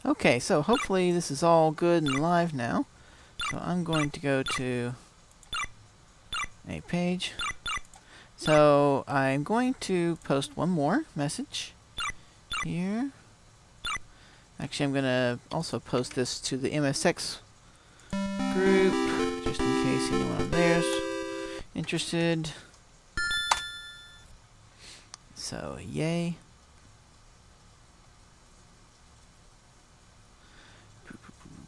Okay, so hopefully this is all good and live now. So I'm going to go to a page. So I'm going to post one more message here. Actually, I'm going to also post this to the MSX group, just in case anyone there's interested. So, yay.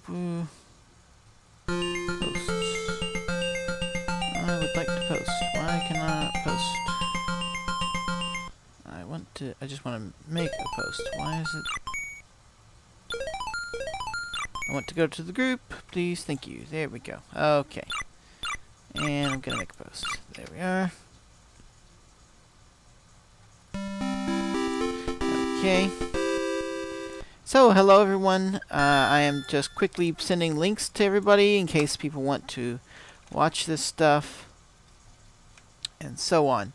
Posts. I would like to post. Why can I not post? I just want to make a post. Why is it? I want to go to the group, please. Thank you. There we go. Okay. And I'm going to make a post. There we are. Okay. So, hello everyone. I am just quickly sending links to everybody in case people want to watch this stuff. And so on.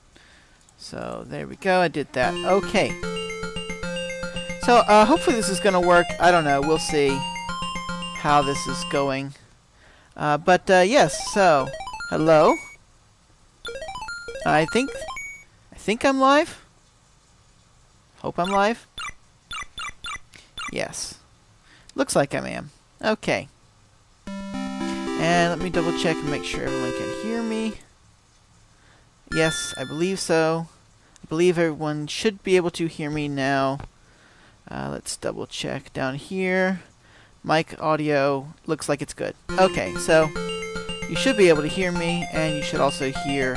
So, there we go. I did that. Okay. So, hopefully this is going to work. I don't know. We'll see how this is going. Yes. So, hello. I think I'm live. Hope I'm live. Yes. Looks like I am. Okay. And let me double check and make sure everyone can hear me. Yes, I believe so. I believe everyone should be able to hear me now. Let's double check down here. Mic audio looks like it's good. Okay, so you should be able to hear me, and you should also hear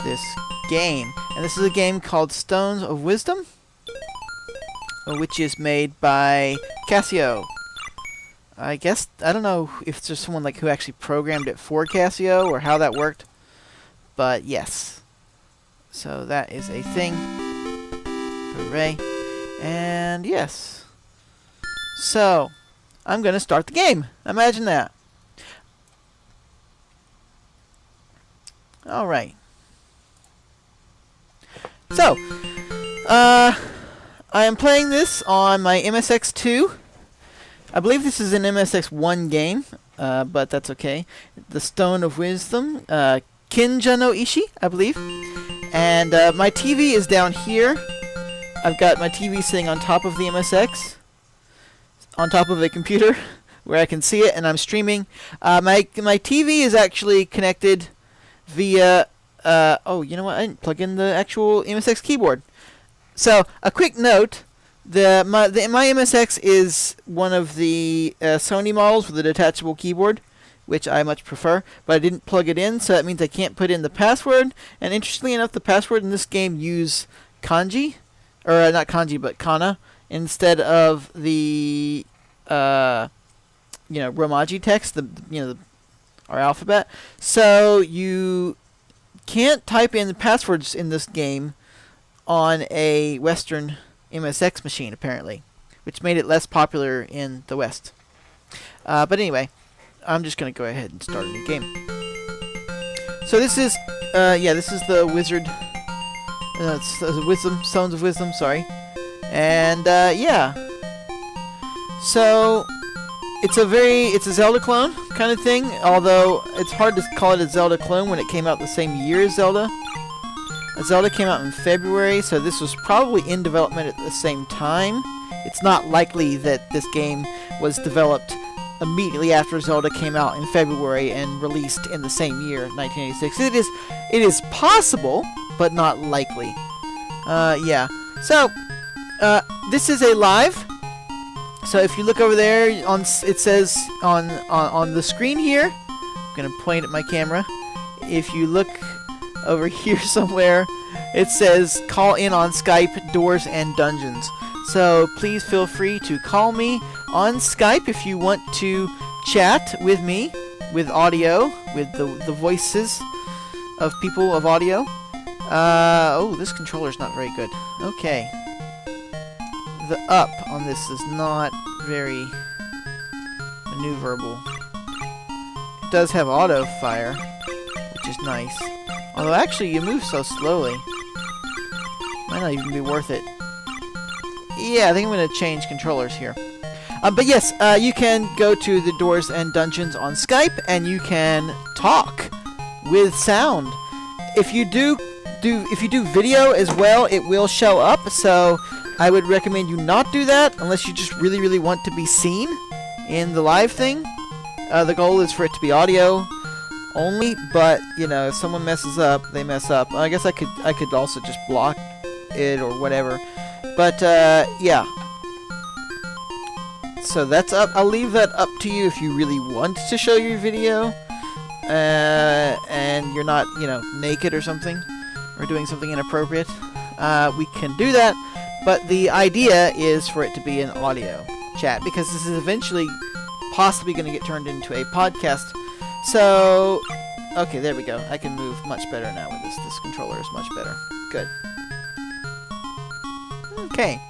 this game. And this is a game called Stones of Wisdom, which is made by Casio. I guess, I don't know if there's someone like who actually programmed it for Casio or how that worked, but yes. So that is a thing. Hooray. And yes. So, I'm going to start the game. Imagine that. Alright. So, I am playing this on my MSX2. I believe this is an MSX1 game, but that's okay. The Stone of Wisdom, Kinja no Ishi, I believe. And my TV is down here. I've got my TV sitting on top of the MSX, on top of a computer, where I can see it, and I'm streaming. My TV is actually connected via... oh, you know what? I didn't plug in the actual MSX keyboard. So, a quick note. My MSX is one of the Sony models with a detachable keyboard, which I much prefer, but I didn't plug it in, so that means I can't put in the password. And interestingly enough, the password in this game use kanji, or not kanji, but kana, instead of the Romaji text, our alphabet. So you can't type in the passwords in this game on a Western MSX machine, apparently, which made it less popular in the West. But anyway, I'm just going to go ahead and start a new game. So this is, this is the Wizard, it's the Wisdom, Stones of Wisdom, sorry. And, yeah. So, it's a Zelda clone kind of thing, although it's hard to call it a Zelda clone when it came out the same year as Zelda. Zelda came out in February, so this was probably in development at the same time. It's not likely that this game was developed immediately after Zelda came out in February and released in the same year, 1986. It is possible, but not likely. Yeah. So, this is a live. So if you look over there, it says on the screen here, I'm going to point at my camera. If you look over here somewhere, it says call in on Skype, Doors and Dungeons. So please feel free to call me on Skype if you want to chat with me, with audio, with the voices of people of audio. Oh, this controller's not very good. Okay. The up on this is not very maneuverable. It does have auto fire, which is nice. Although actually you move so slowly. Might not even be worth it. Yeah, I think I'm going to change controllers here. But yes, you can go to the Doors and Dungeons on Skype, and you can talk with sound. If you do video as well, it will show up. So I would recommend you not do that unless you just really, really want to be seen in the live thing. The goal is for it to be audio only, but if someone messes up, they mess up. I guess I could also just block it or whatever. But yeah. So that's up. I'll leave that up to you if you really want to show your video, and you're not, naked or something, or doing something inappropriate. We can do that, but the idea is for it to be an audio chat, because this is eventually possibly going to get turned into a podcast. So, okay, there we go. I can move much better now with this. This controller is much better. Good. Okay.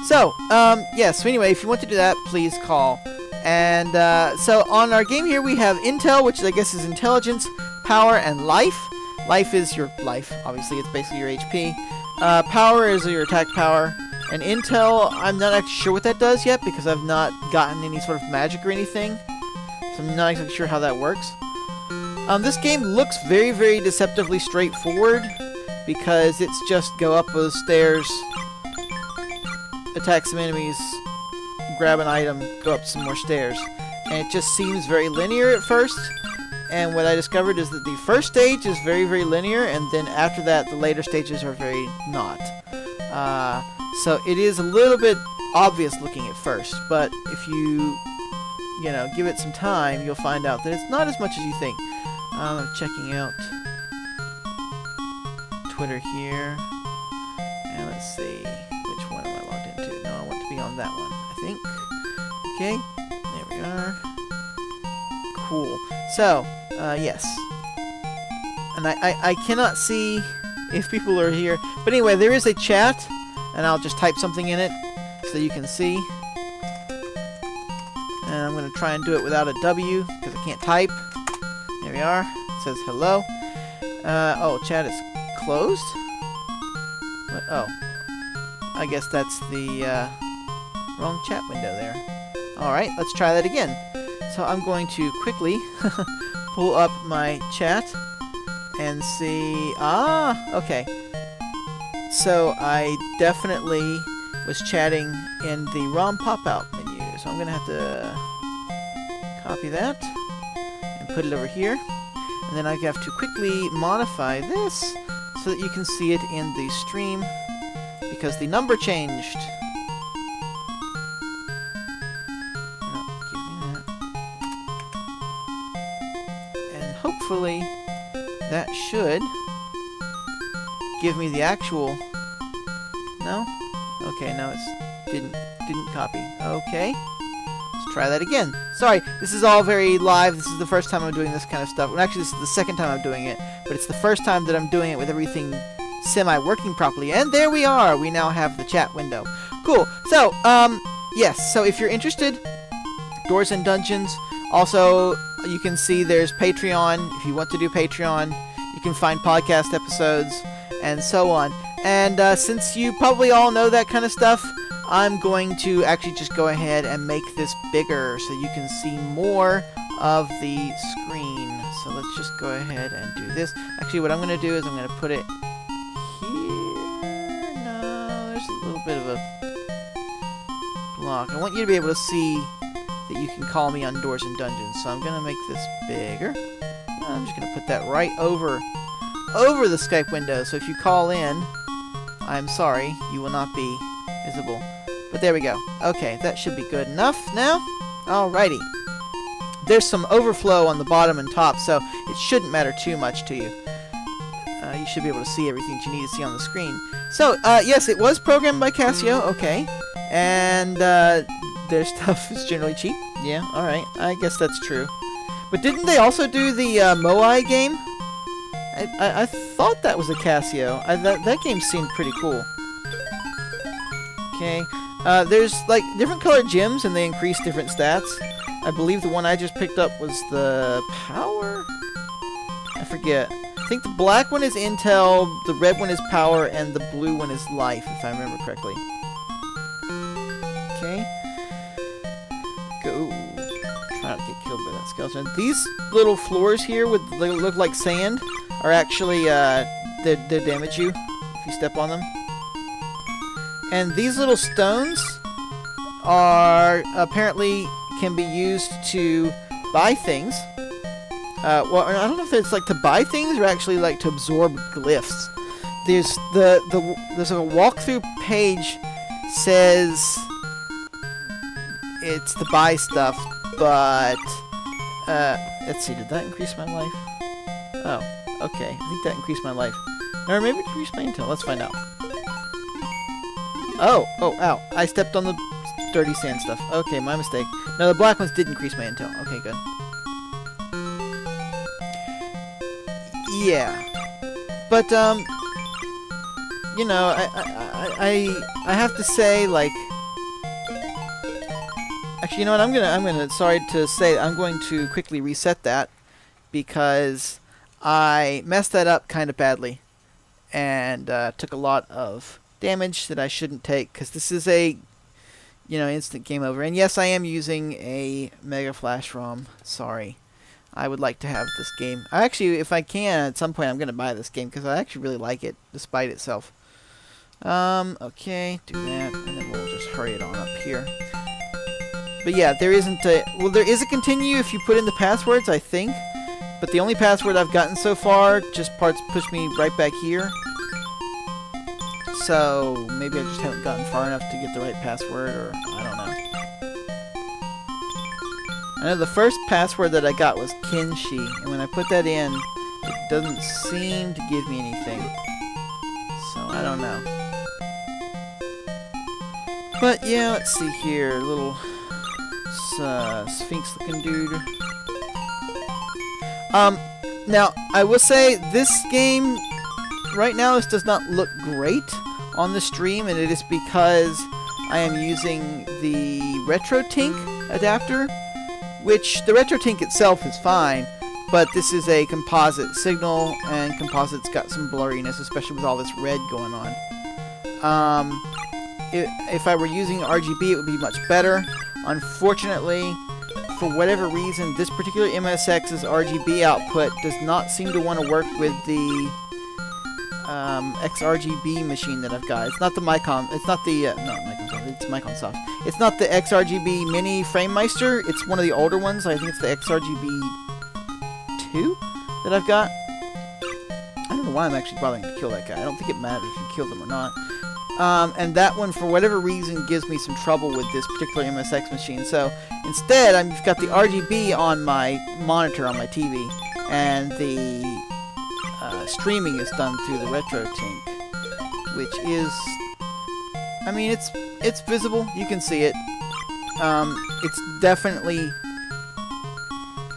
So, yeah, so anyway, if you want to do that, please call. And, so on our game here, we have Intel, which I guess is intelligence, power, and life. Life is your life, obviously. It's basically your HP. Power is your attack power. And Intel, I'm not actually sure what that does yet, because I've not gotten any sort of magic or anything. So I'm not exactly sure how that works. This game looks very, very deceptively straightforward, because it's just go up those stairs, attack some enemies, grab an item, go up some more stairs. And it just seems very linear at first. And what I discovered is that the first stage is very, very linear, and then after that, the later stages are very not. So it is a little bit obvious looking at first, but if you, give it some time, you'll find out that it's not as much as you think. I'm checking out Twitter here, and let's see, which one am I logged into? No, I want to be on that one, I think. Okay, there we are. Cool. So, yes. And I cannot see if people are here, but anyway, there is a chat, and I'll just type something in it so you can see. And I'm going to try and do it without a W, because I can't type. There we are. It says hello. Oh, chat is closed? What? Oh. I guess that's the wrong chat window there. Alright, let's try that again. So I'm going to quickly pull up my chat and see... Ah, okay. So I definitely was chatting in the ROM pop-out menu. So I'm going to have to copy that and put it over here. And then I have to quickly modify this so that you can see it in the stream, because the number changed. And hopefully that should give me the actual... No? Okay, no, it's didn't copy. Okay. Let's try that again. Sorry, this is all very live. This is the first time I'm doing this kind of stuff. Well, actually, this is the second time I'm doing it, but it's the first time that I'm doing it with everything semi-working properly. And there we are. We now have the chat window. Cool. So, yes. So if you're interested, Doors and Dungeons. Also, you can see there's Patreon. If you want to do Patreon, you can find podcast episodes and so on. And since you probably all know that kind of stuff, I'm going to actually just go ahead and make this bigger so you can see more of the screen. So let's just go ahead and do this. Actually, what I'm going to do is I'm going to put it here. No, there's a little bit of a block. I want you to be able to see that you can call me on Doors and Dungeons. So I'm going to make this bigger. I'm just going to put that right over the Skype window. So if you call in, I'm sorry, you will not be visible. But there we go. Okay, that should be good enough now. Alrighty. There's some overflow on the bottom and top, so it shouldn't matter too much to you. You should be able to see everything that you need to see on the screen. So, yes, it was programmed by Casio. Okay. And, their stuff is generally cheap. Yeah, alright. I guess that's true. But didn't they also do the, Moai game? I thought that was a Casio. That game seemed pretty cool. Okay. There's, like, different colored gems, and they increase different stats. I believe the one I just picked up was the power? I forget. I think the black one is intel, the red one is power, and the blue one is life, if I remember correctly. Okay. not get killed by that skeleton. These little floors here with they look like sand are actually they damage you if you step on them. And these little stones are apparently can be used to buy things. Well, I don't know if it's like to buy things or actually like to absorb glyphs. There's there's a walkthrough page says it's to buy stuff, but let's see, did that increase my life? Oh, okay. I think that increased my life. Or maybe it increased my intel. Let's find out. Oh, ow. I stepped on the dirty sand stuff. Okay, my mistake. No, the black ones did increase my intel. Okay, good. Yeah. But, you know, I have to say, like, actually, you know what, I'm gonna, sorry to say, I'm going to quickly reset that, because I messed that up kind of badly, and, took a lot of damage that I shouldn't take, because this is a, you know, instant game over. And yes, I am using a Mega Flash ROM. Sorry. I would like to have this game. Actually, if I can, at some point I'm going to buy this game, because I actually really like it, despite itself. Okay, do that, and then we'll just hurry it on up here. But yeah, there isn't a... Well, there is a continue if you put in the passwords, I think. But the only password I've gotten so far just push me right back here. So, maybe I just haven't gotten far enough to get the right password, or I don't know. I know the first password that I got was Kinshi, and when I put that in, it doesn't seem to give me anything. So, I don't know. But, yeah, let's see here. Little Sphinx-looking dude. Now, I will say, this game, right now, this does not look great on the stream, and it is because I am using the RetroTink adapter, which the RetroTink itself is fine, but this is a composite signal, and composite's got some blurriness, especially with all this red going on. If I were using RGB, it would be much better. Unfortunately, for whatever reason, this particular MSX's RGB output does not seem to want to work with the XRGB machine that I've got. It's not the Micon. It's not the not Micon. It's Micronsoft. It's not the XRGB Mini FrameMeister. It's one of the older ones. I think it's the XRGB 2 that I've got. I don't know why I'm actually bothering to kill that guy. I don't think it matters if you kill them or not. And that one, for whatever reason, gives me some trouble with this particular MSX machine. So instead, I've got the RGB on my monitor on my TV, and the streaming is done through the RetroTink, which is, I mean, it's visible. You can see it. It's definitely,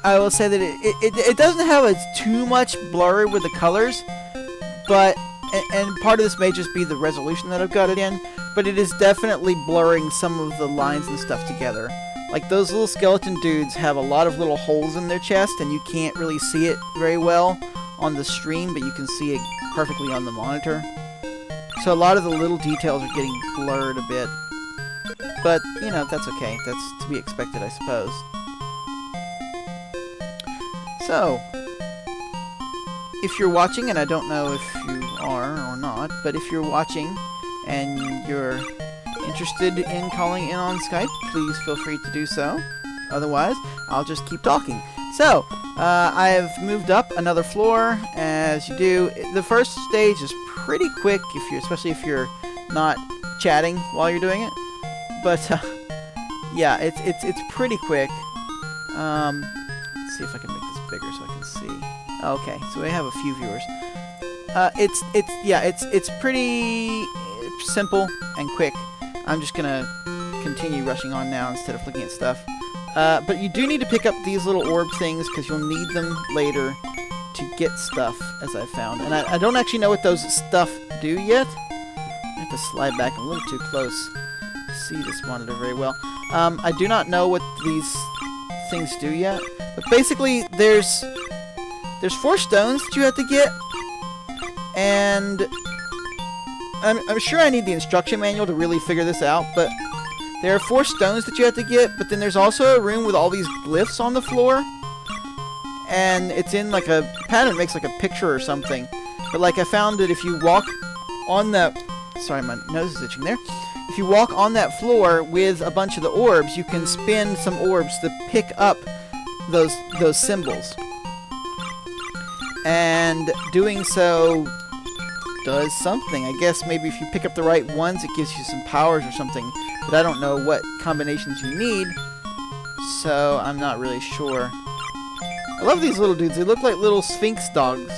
I will say that it doesn't have too much blur with the colors, but, and part of this may just be the resolution that I've got it in, but it is definitely blurring some of the lines and stuff together. Like, those little skeleton dudes have a lot of little holes in their chest, and you can't really see it very well on the stream, but you can see it perfectly on the monitor. So a lot of the little details are getting blurred a bit. But, you know, that's okay. That's to be expected, I suppose. So, if you're watching, and I don't know if you are or not, but if you're watching and you're interested in calling in on Skype, please feel free to do so. Otherwise, I'll just keep talking. So, I have moved up another floor, as you do. The first stage is pretty quick, especially if you're not chatting while you're doing it. But yeah, it's pretty quick. Let's see if I can make this bigger so I can see. Okay, so we have a few viewers. It's pretty simple and quick. I'm just gonna continue rushing on now instead of looking at stuff. But you do need to pick up these little orb things, because you'll need them later to get stuff, as I found. And I don't actually know what those stuff do yet. I have to slide back a little too close to see this monitor very well. I do not know what these things do yet. But basically, there's 4 stones that you have to get. And I'm sure I need the instruction manual to really figure this out, but There are 4 stones that you have to get, but then there's also a room with all these glyphs on the floor. And it's in like a pattern, makes like a picture or something. But like I found that if you walk on that... Sorry, my nose is itching there. If you walk on that floor with a bunch of the orbs, you can spin some orbs to pick up those symbols. And doing so does something. I guess maybe if you pick up the right ones, it gives you some powers or something. But I don't know what combinations you need, so I'm not really sure. I love these little dudes. They look like little Sphinx dogs.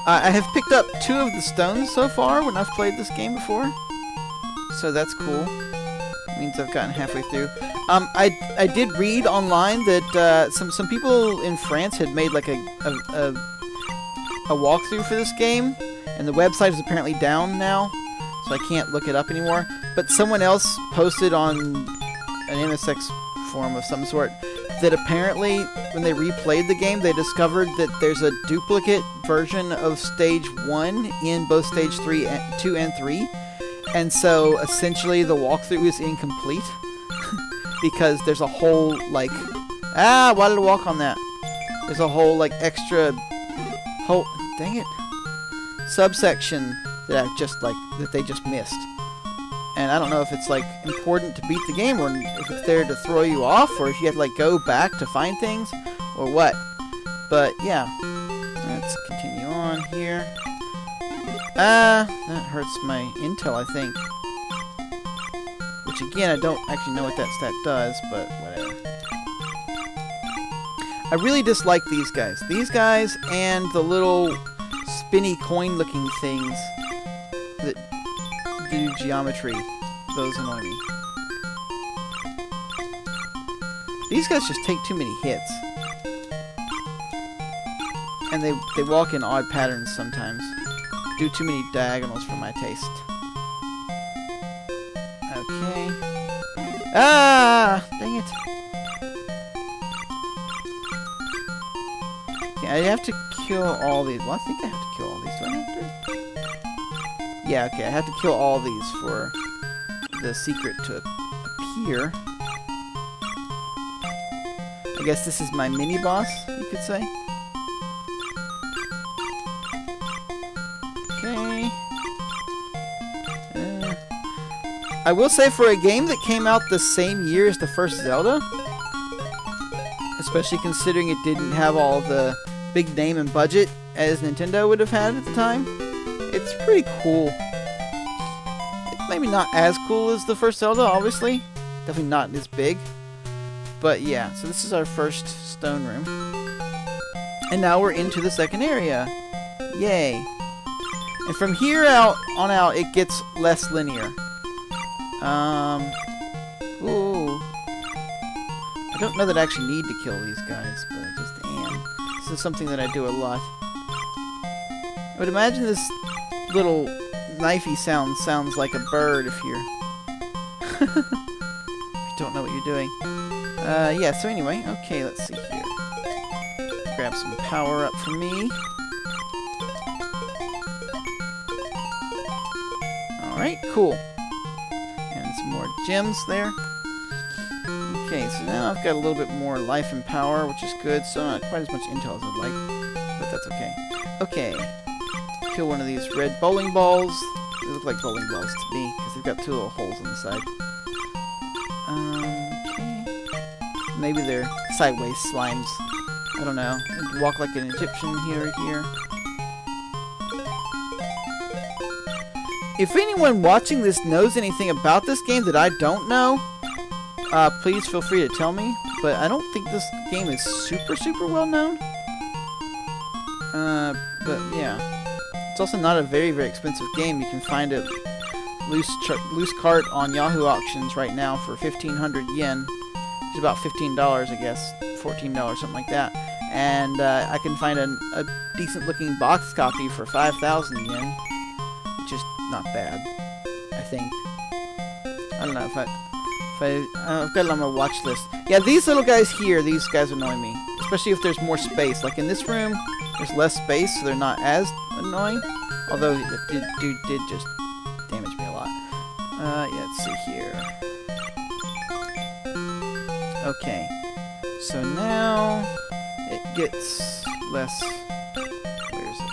I have picked up 2 of the stones so far when I've played this game before, so that's cool. It means I've gotten halfway through. I did read online that some people in France had made like a walkthrough for this game, and the website is apparently down now, so I can't look it up anymore. But someone else posted on an MSX forum of some sort that apparently when they replayed the game, they discovered that there's a duplicate version of Stage 1 in both Stage 2 and 3. And so, essentially, the walkthrough is incomplete. Because there's a whole, like... Ah, why did I walk on that? There's a whole, like, extra... Dang it. Subsection that that they just missed. And I don't know if it's, like, important to beat the game, or if it's there to throw you off, or if you have to, like, go back to find things, or what. But, yeah. Let's continue on here. That hurts my intel, I think. Which, again, I don't actually know what that stat does, but whatever. I really dislike these guys. These guys and the little spinny coin-looking things that do geometry. Those annoy me. These guys just take too many hits. And they walk in odd patterns sometimes. Do too many diagonals for my taste. Okay. Ah! Dang it. Okay, I have to kill all these. Well, I think I have to kill all these. Do I have to? Yeah, okay, I have to kill all these for the secret to appear. I guess this is my mini-boss, you could say. Okay. I will say, for a game that came out the same year as the first Zelda, especially considering it didn't have all the big name and budget as Nintendo would have had at the time, it's pretty cool. It's maybe not as cool as the first Zelda, obviously. Definitely not this big. But yeah, so this is our first stone room. And now we're into the second area. Yay. And from here on out, it gets less linear. Ooh. I don't know that I actually need to kill these guys, but I just am. This is something that I do a lot. I would imagine this little knifey sounds like a bird if you're... if you don't know what you're doing. Yeah, so anyway, okay, let's see here. Grab some power up for me. Alright, cool. And some more gems there. Okay, so now I've got a little bit more life and power, which is good, so not quite as much intel as I'd like, but that's okay. Okay, kill one of these red bowling balls. They look like bowling balls to me, because they've got 2 little holes on the side. Okay. Maybe they're sideways slimes. I don't know. Walk like an Egyptian here. If anyone watching this knows anything about this game that I don't know, please feel free to tell me. But I don't think this game is super well known. But yeah. It's also not a very expensive game. You can find it loose cart on Yahoo auctions right now for 1,500 yen. Which is about $15, I guess. $14, something like that. And I can find a decent looking box copy for 5,000 yen. Which is not bad, I think. I don't know if I've got it on my watch list. Yeah, these little guys here, these guys annoy me. Especially if there's more space. Like in this room, there's less space, so they're not as annoying. Although the dude did just damage me a lot. Yeah, let's see here. Okay. So now it gets less... Where is it?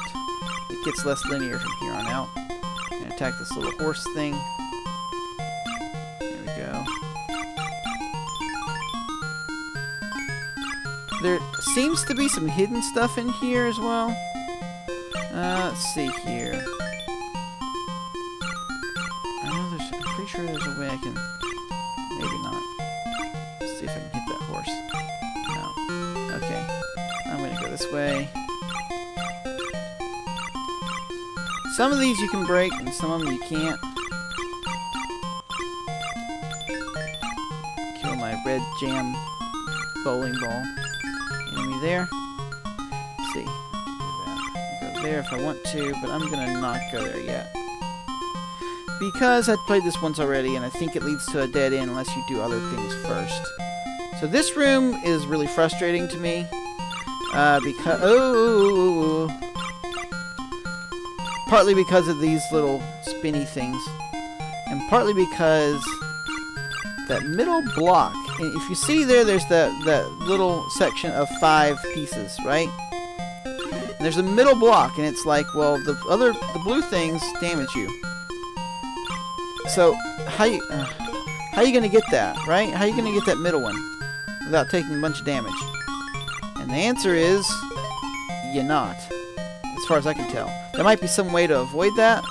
It gets less linear from here on out. I'm gonna attack this little horse thing. There we go. There seems to be some hidden stuff in here as well. Let's see here. I'm pretty sure there's a way I can... Maybe not. Let's see if I can hit that horse. No. Okay. I'm gonna go this way. Some of these you can break, and some of them you can't. Kill my red jam bowling ball. Enemy there. Let's see. Go there if I want to, but I'm gonna not go there yet. Because I've played this once already, and I think it leads to a dead end unless you do other things first. So this room is really frustrating to me. Because... Oh! Partly because of these little spinny things. And partly because that middle block... And if you see there, there's that little section of 5 pieces, right? And there's a middle block, and it's like, well, the blue things damage you. So, how you gonna get that, right? How you gonna get that middle one without taking a bunch of damage? And the answer is, you're not. As far as I can tell. There might be some way to avoid that.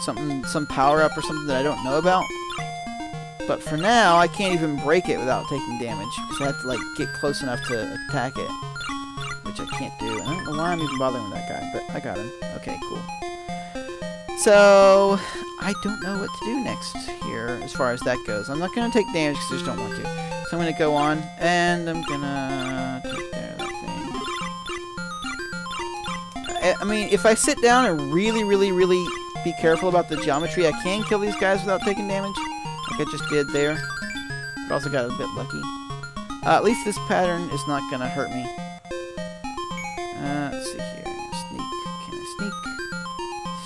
Some power-up or something that I don't know about. But for now, I can't even break it without taking damage. Because I have to, like, get close enough to attack it. Which I can't do. I don't know why I'm even bothering with that guy, but I got him. Okay, cool. So, I don't know what to do next here as far as that goes. I'm not going to take damage because I just don't want to. So I'm going to go on, and I'm going to take care of that thing. I mean, if I sit down and really be careful about the geometry, I can kill these guys without taking damage. Like I just did there. But also got a bit lucky. At least this pattern is not going to hurt me. Let's see here. Sneak. Can I sneak?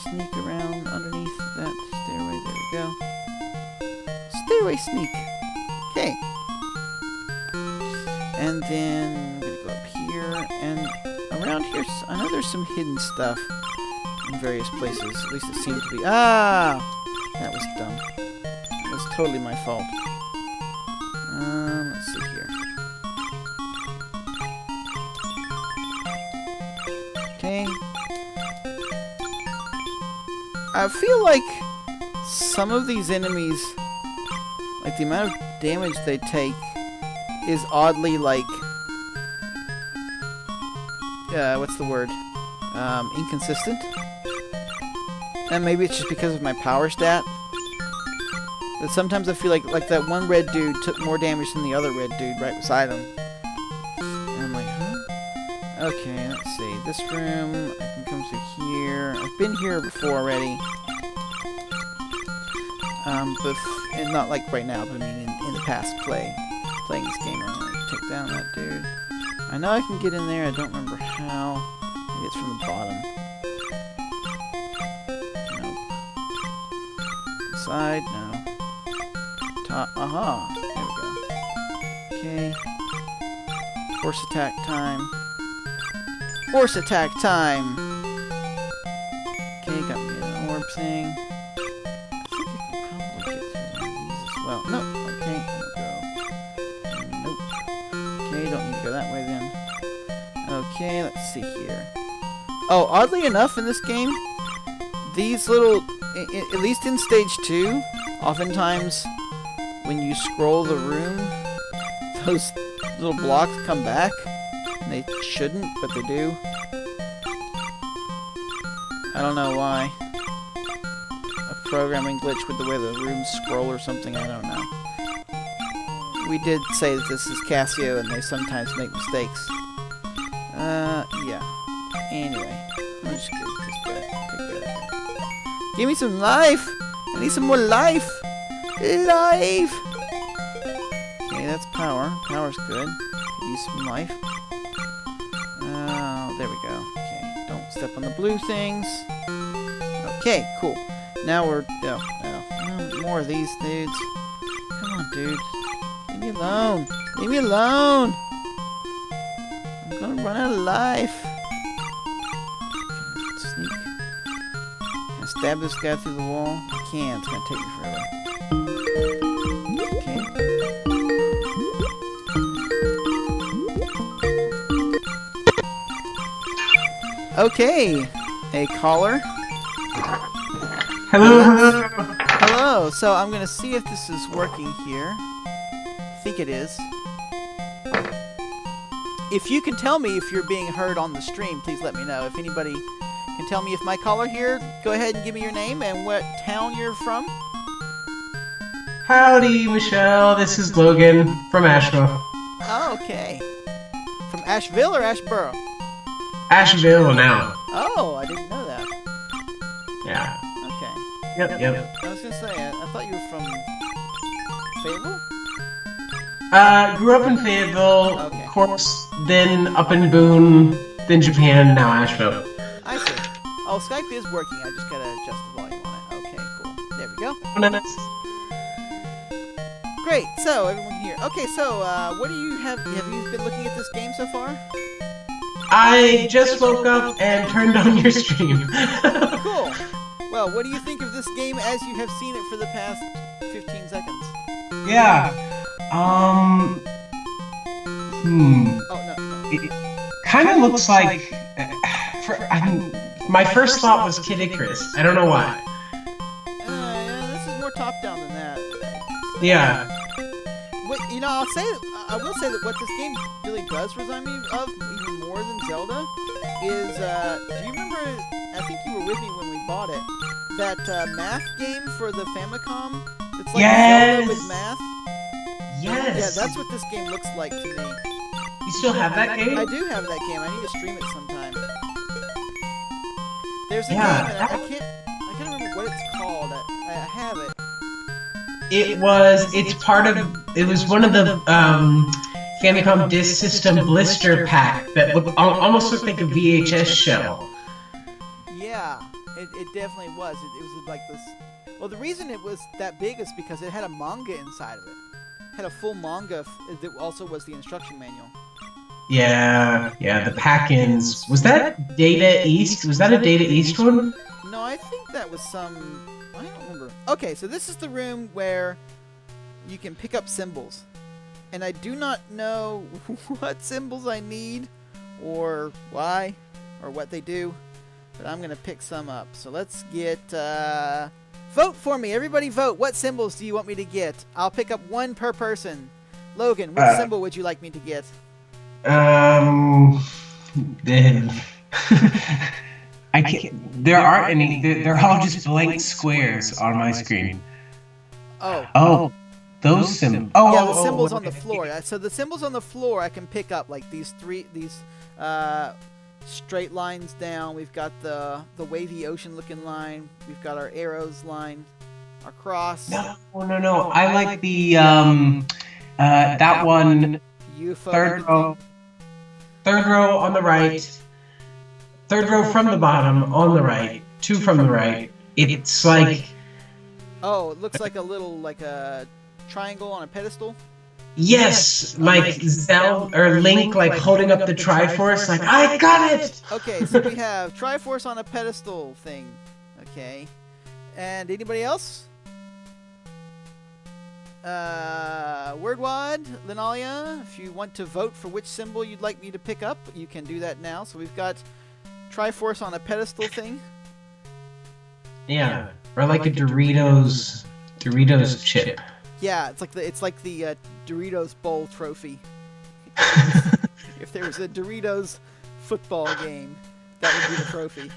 Sneak around underneath that stairway. There we go. Stairway sneak. Okay. And then I'm going to go up here. And around here, I know there's some hidden stuff in various places. At least it seemed to be. Ah! That was dumb. That was totally my fault. Let's see here. Okay. I feel like some of these enemies, like the amount of damage they take, is oddly like, what's the word? Inconsistent. And maybe it's just because of my power stat. But sometimes I feel like that one red dude took more damage than the other red dude right beside him. And I'm like, huh? Okay, let's see. This room, I can come through here. I've been here before already. But and not like right now, but I mean in the past playing this game. I'm gonna take down that dude. I know I can get in there. I don't remember how. Maybe it's from the bottom. Nope. Side, no. Top. Aha! There we go. Okay. Horse attack time. Horse attack time! Okay, got me an orb thing. I think I can probably get through one of these as well. No! Okay, I'm gonna go. Nope. Okay, don't need to go that way then. Okay, let's see here. Oh, oddly enough in this game, these little, at least in stage 2, oftentimes when you scroll the room, those little blocks come back. They shouldn't, but they do. I don't know why. A programming glitch with the way the rooms scroll or something, I don't know. We did say that this is Casio and they sometimes make mistakes. Yeah. Anyway, I'm just gonna get this back. Take care of that. Give me some life! I need some more life! Life! Okay, that's power. Power's good. Could use some life. Oh, there we go. Okay, don't Next up on the blue things. Okay, cool. Now we're... No, more of these dudes. Come on, dude. Leave me alone. Leave me alone. I'm gonna run out of life. Sneak. Can I stab this guy through the wall? I can. It's gonna take me forever. Okay. A caller. Hello. Hello. So I'm gonna see if this is working here. I think it is. If you can tell me if you're being heard on the stream, please let me know. If anybody can tell me if my caller here, go ahead and give me your name and what town you're from. Howdy, Michelle. This is Logan from Asheville. Oh, okay. From Asheville or Asheboro? Asheville now. Oh, I didn't know that. Yeah. Okay. Yep. I was gonna say, I thought you were from Fayetteville? Grew up in Fayetteville, Okay. of course, then up in Boone, then Japan, now Asheville. I see. Oh, Skype is working. I just gotta adjust the volume on it. Okay, cool. There we go. Great. So everyone can hear. Okay, so what do you have? Have you been looking at this game so far? I just woke up and turned on your stream. Cool. Well, what do you think of this game as you have seen it for the past 15 seconds? Yeah. Oh, no. It kind of looks like... my first thought was Kid Icarus. I don't know why. Yeah, this is more top-down than that. Yeah. But, you know, I will say that what this game really does remind me of, even more than Zelda, is, do you remember, I think you were with me when we bought it, that math game for the Famicom? It's like Zelda with math. Yes. Yeah, that's what this game looks like to me. You still have that game? I do have that game. I need to stream it sometime. There's a game, and I can't remember what it's called. I have it. It was one of the Famicom Disk System blister pack that almost looked like a VHS show. Yeah, it definitely was. It was like this. Well, the reason it was that big is because it had a manga inside of it. It had a full manga that also was the instruction manual. Yeah, the pack-ins. Was that Data East? Was that a Data East one? No, I think that was some... I don't remember. Okay, so this is the room where you can pick up symbols. And I do not know what symbols I need, or why, or what they do. But I'm going to pick some up. So let's get... vote for me. Everybody vote. What symbols do you want me to get? I'll pick up one per person. Logan, what symbol would you like me to get? I can't. There aren't any. They're all just blank squares on my screen. Oh, those symbols. Oh, yeah, the symbols on the floor. So the symbols on the floor I can pick up, like these straight lines down. We've got the wavy ocean looking line. We've got our arrows line, our cross. No. I like the that one. UFO. Third row on the right. Third row from the bottom on the right. Two from the right. It's like... Oh, it looks like a little, like a triangle on a pedestal? Yes! Like Zelda or Link, like holding up the Triforce, like, I got it! Okay, so we have Triforce on a pedestal thing. Okay. And anybody else? Wordwad, Linalia, if you want to vote for which symbol you'd like me to pick up, you can do that now. So we've got Triforce on a pedestal thing. Yeah, or like a Doritos chip. Yeah, it's like the Doritos Bowl trophy. If there was a Doritos football game, that would be the trophy.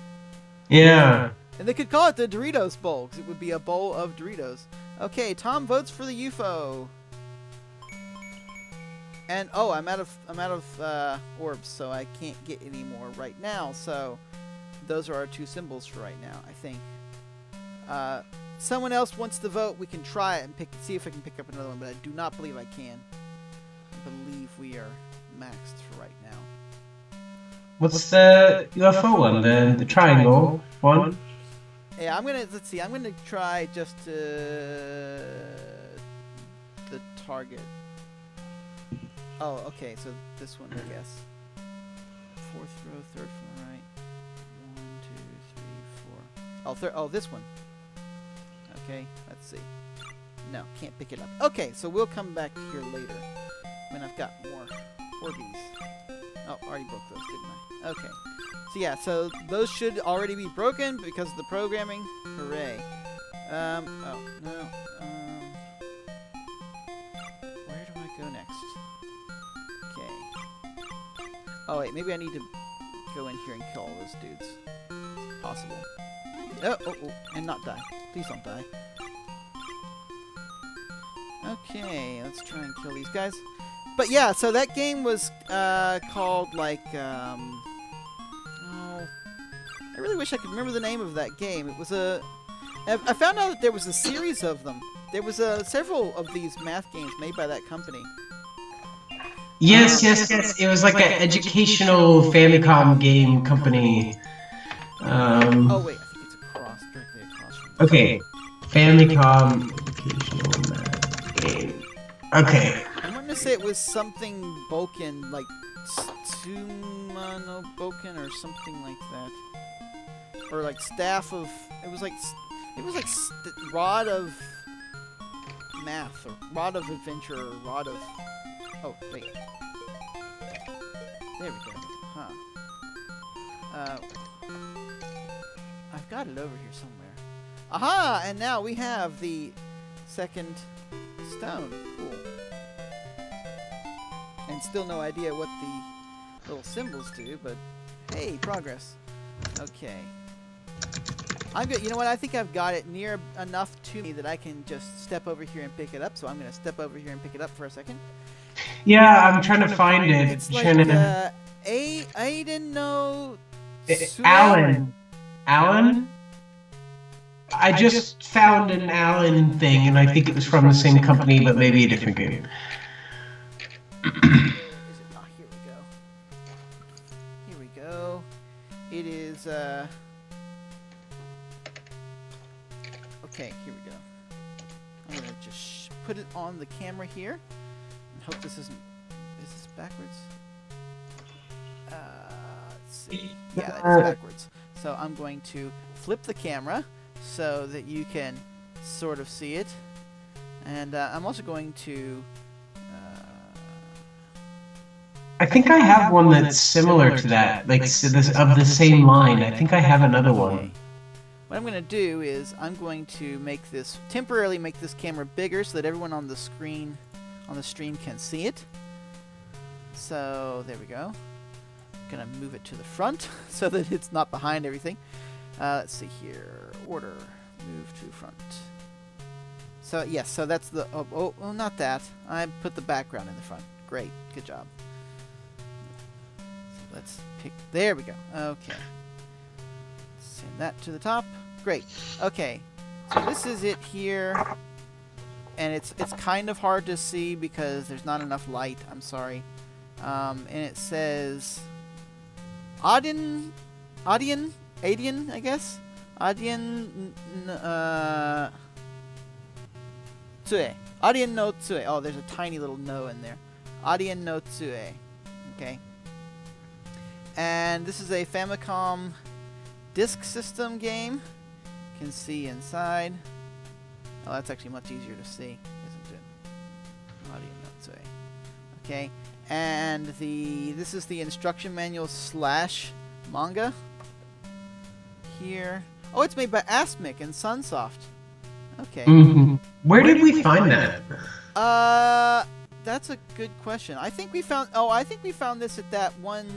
Yeah. And they could call it the Doritos Bowl, because it would be a bowl of Doritos. Okay, Tom votes for the UFO. And I'm out of orbs, so I can't get any more right now. So those are our two symbols for right now, I think. Someone else wants to vote. We can try it and see if I can pick up another one, but I do not believe I can. I believe we are maxed for right now. What's the UFO one? The triangle one? Yeah, let's see. I'm gonna try just the target. Oh, okay. So this one, I guess. Fourth row, third from right. 1, 2, 3, 4. Oh, this one. Okay, let's see. No, can't pick it up. Okay, so we'll come back here later when I've got more Orbeez. Oh, already broke those, didn't I? Okay. So yeah, so those should already be broken because of the programming. Hooray. Oh, no. Where do I go next? Okay. Oh, wait, maybe I need to go in here and kill all those dudes. It's possible. Oh, and not die. Please don't die. Okay, let's try and kill these guys. But yeah, so that game was called like, oh, I really wish I could remember the name of that game. It was I found out that there was a series of them. There was several of these math games made by that company. Yes. It was like an educational Famicom game company. Oh wait, I think it's directly across from. Okay, Famicom educational math game. Okay. I'm going to say it was something Boken, like Tsuma no Boken or something like that, or like Staff of. It was like Rod of Math or Rod of Adventure or Rod of. Oh wait. There we go. Huh. I've got it over here somewhere. Aha! And now we have the second stone. Cool. And still no idea what the little symbols do, but hey, progress. Okay. I'm good. You know what? I think I've got it near enough to me that I can just step over here and pick it up. So I'm going to step over here and pick it up for a second. Yeah, I'm trying to find it. It's like Aiden no Alan? I just found an Alan thing, and I think it was from the same company, but maybe a different game. Is it not? Here we go. Here we go. It is, okay, here we go. I'm gonna just put it on the camera here. And hope this isn't... Is this backwards? Let's see. Yeah, that is backwards. So I'm going to flip the camera so that you can sort of see it. And I'm also going to... I think I have one that's similar to that, like this of the same line. I think I have another one. What I'm going to do is I'm going to temporarily make this camera bigger so that everyone on the screen, on the stream can see it. So there we go. I'm going to move it to the front so that it's not behind everything. Let's see here. Order. Move to front. So yes, so that's the... Oh, not that. I put the background in the front. Great. Good job. So let's pick... There we go. Okay. Send that to the top. Great. Okay. So this is it here. And it's kind of hard to see because there's not enough light. I'm sorry. And it says... Adian, I guess? Adian, Tsue. Adian no Tsue. Oh, there's a tiny little no in there. Adian no Tsue. Okay. And this is a Famicom disk system game. You can see inside. Oh, that's actually much easier to see, isn't it? Adian no Tsue. Okay. And this is the instruction manual / manga. Here. Oh, it's made by Asmic and Sunsoft. Okay. Mm-hmm. Where did we find that? That's a good question. I think we found. Oh, I think we found this at that one.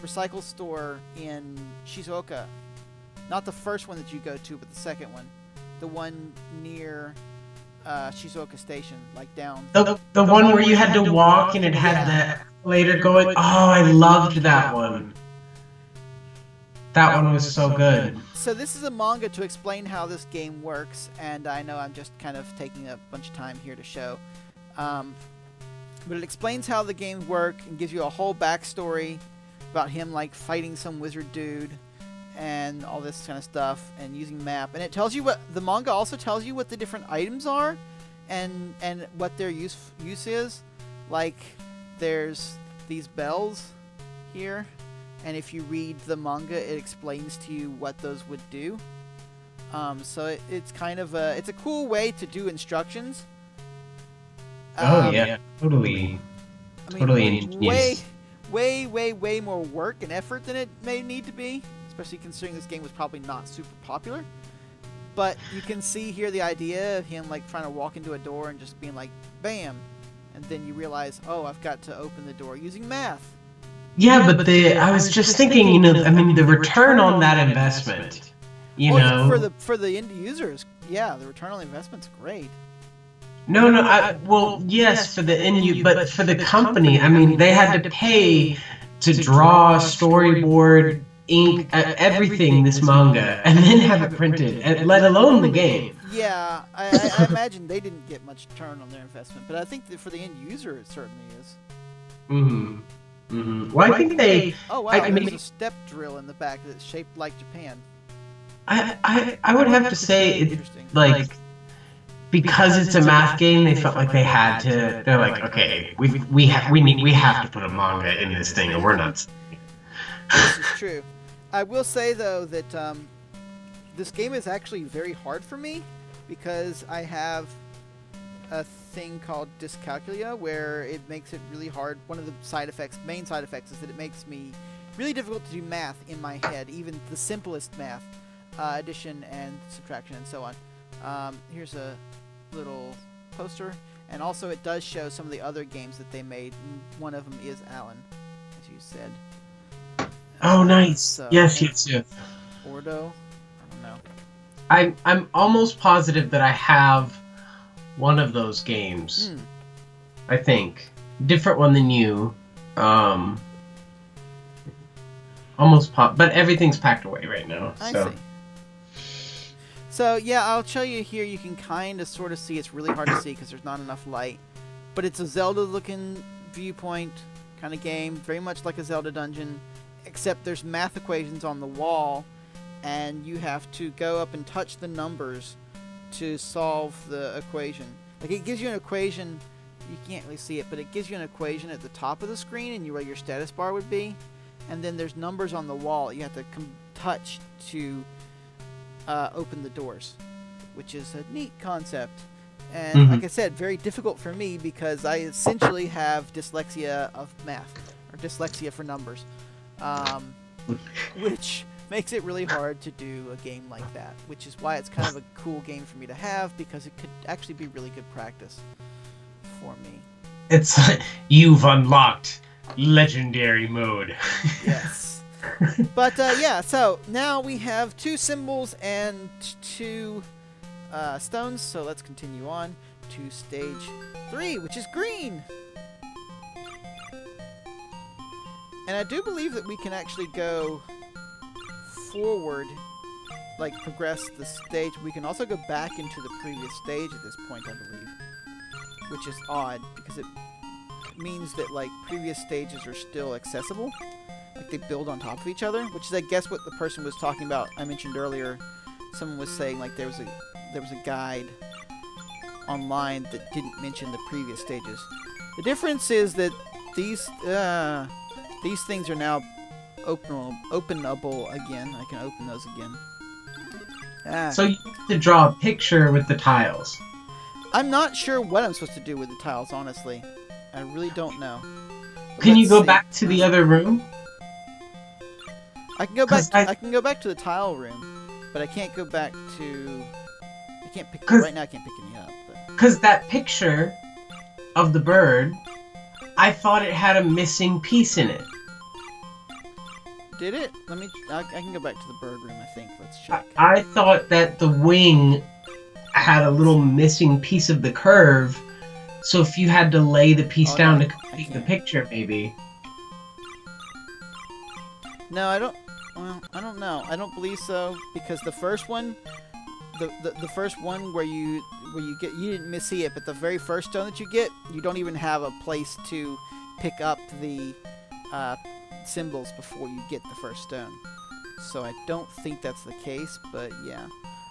Recycle store in Shizuoka. Not the first one that you go to, but the second one. The one near Shizuoka Station, like down. The one where you had to walk and it had the escalator going. Oh, I loved that one. That one was so good. So this is a manga to explain how this game works, and I know I'm just kind of taking a bunch of time here to show. But it explains how the games work and gives you a whole backstory about him like fighting some wizard dude and all this kind of stuff and using map. And it tells you what the manga also tells you what the different items are and what their use is. Like there's these bells here, and if you read the manga, it explains to you what those would do. So it's kind of it's a cool way to do instructions. Yeah, totally. I mean, Totally ingenious. way more work and effort than it may need to be, especially considering this game was probably not super popular. But you can see here the idea of him like trying to walk into a door and just being like, bam, and then you realize, oh, I've got to open the door using math. Yeah, but I was just thinking, I mean, the return on that investment, for the end users, yeah, the return on the investment's great. Well, yes, for the but for the company, I mean, they had to pay to draw, storyboard, ink, everything, this manga, and then have it printed, and let alone the game. Yeah, I imagine they didn't get much return on their investment, but I think that for the end user, it certainly is. Well, I think they... Oh, wow, there's a step drill in the back that's shaped like Japan. I would have to say, it's like... Because it's a math game, they felt like they had to. They're like, okay, we have to put a manga in this thing, or we're not. This is true. I will say though that this game is actually very hard for me because I have a thing called dyscalculia where it makes it really hard. One of the main side effects, is that it makes me really difficult to do math in my head, even the simplest math, addition and subtraction and so on. Here's a little poster, and also it does show some of the other games that they made. One of them is Alan, as you said. Oh, nice. So, yes. Ordo. I don't know. I'm almost positive that I have one of those games. I think different one than you. But everything's packed away right now. I see. So, yeah, I'll show you here. You can kind of sort of see. It's really hard to see because there's not enough light. But it's a Zelda-looking viewpoint kind of game, very much like a Zelda dungeon, except there's math equations on the wall, and you have to go up and touch the numbers to solve the equation. Like, it gives you an equation. You can't really see it, but it gives you an equation at the top of the screen and where your status bar would be. And then there's numbers on the wall you have to touch to... open the doors, which is a neat concept, and like I said, very difficult for me because I essentially have dyslexia of math, or dyslexia for numbers, which makes it really hard to do a game like that, which is why it's kind of a cool game for me to have, because it could actually be really good practice for me. It's you've unlocked legendary mode. Yes. But yeah, so now we have 2 symbols and 2 stones, so let's continue on to stage 3, which is green. And I do believe that we can actually go forward, like progress the stage. We can also go back into the previous stage at this point, I believe, which is odd because it means that like previous stages are still accessible. Like they build on top of each other, which is I guess what the person was talking about. I mentioned earlier, someone was saying like there was a guide online that didn't mention the previous stages. The difference is that these things are now openable again. I can open those again. So you have to draw a picture with the tiles. I'm not sure what I'm supposed to do with the tiles, honestly. I really don't know. But can you go see. back to the other room? I can go back. I can go back to the tile room, but I can't go back to. I can't pick right now. I can't pick any up. Because that picture of the bird, I thought it had a missing piece in it. Did it? Let me. I can go back to the bird room. I think. Let's check. I thought that the wing had a little missing piece of the curve, so if you had to lay the piece down to complete the picture, maybe. No, I don't. Well, I don't know. I don't believe so, because the first one, the first one where you get, you didn't see it, but the very first stone that you get, you don't even have a place to pick up the symbols before you get the first stone. So I don't think that's the case, but yeah.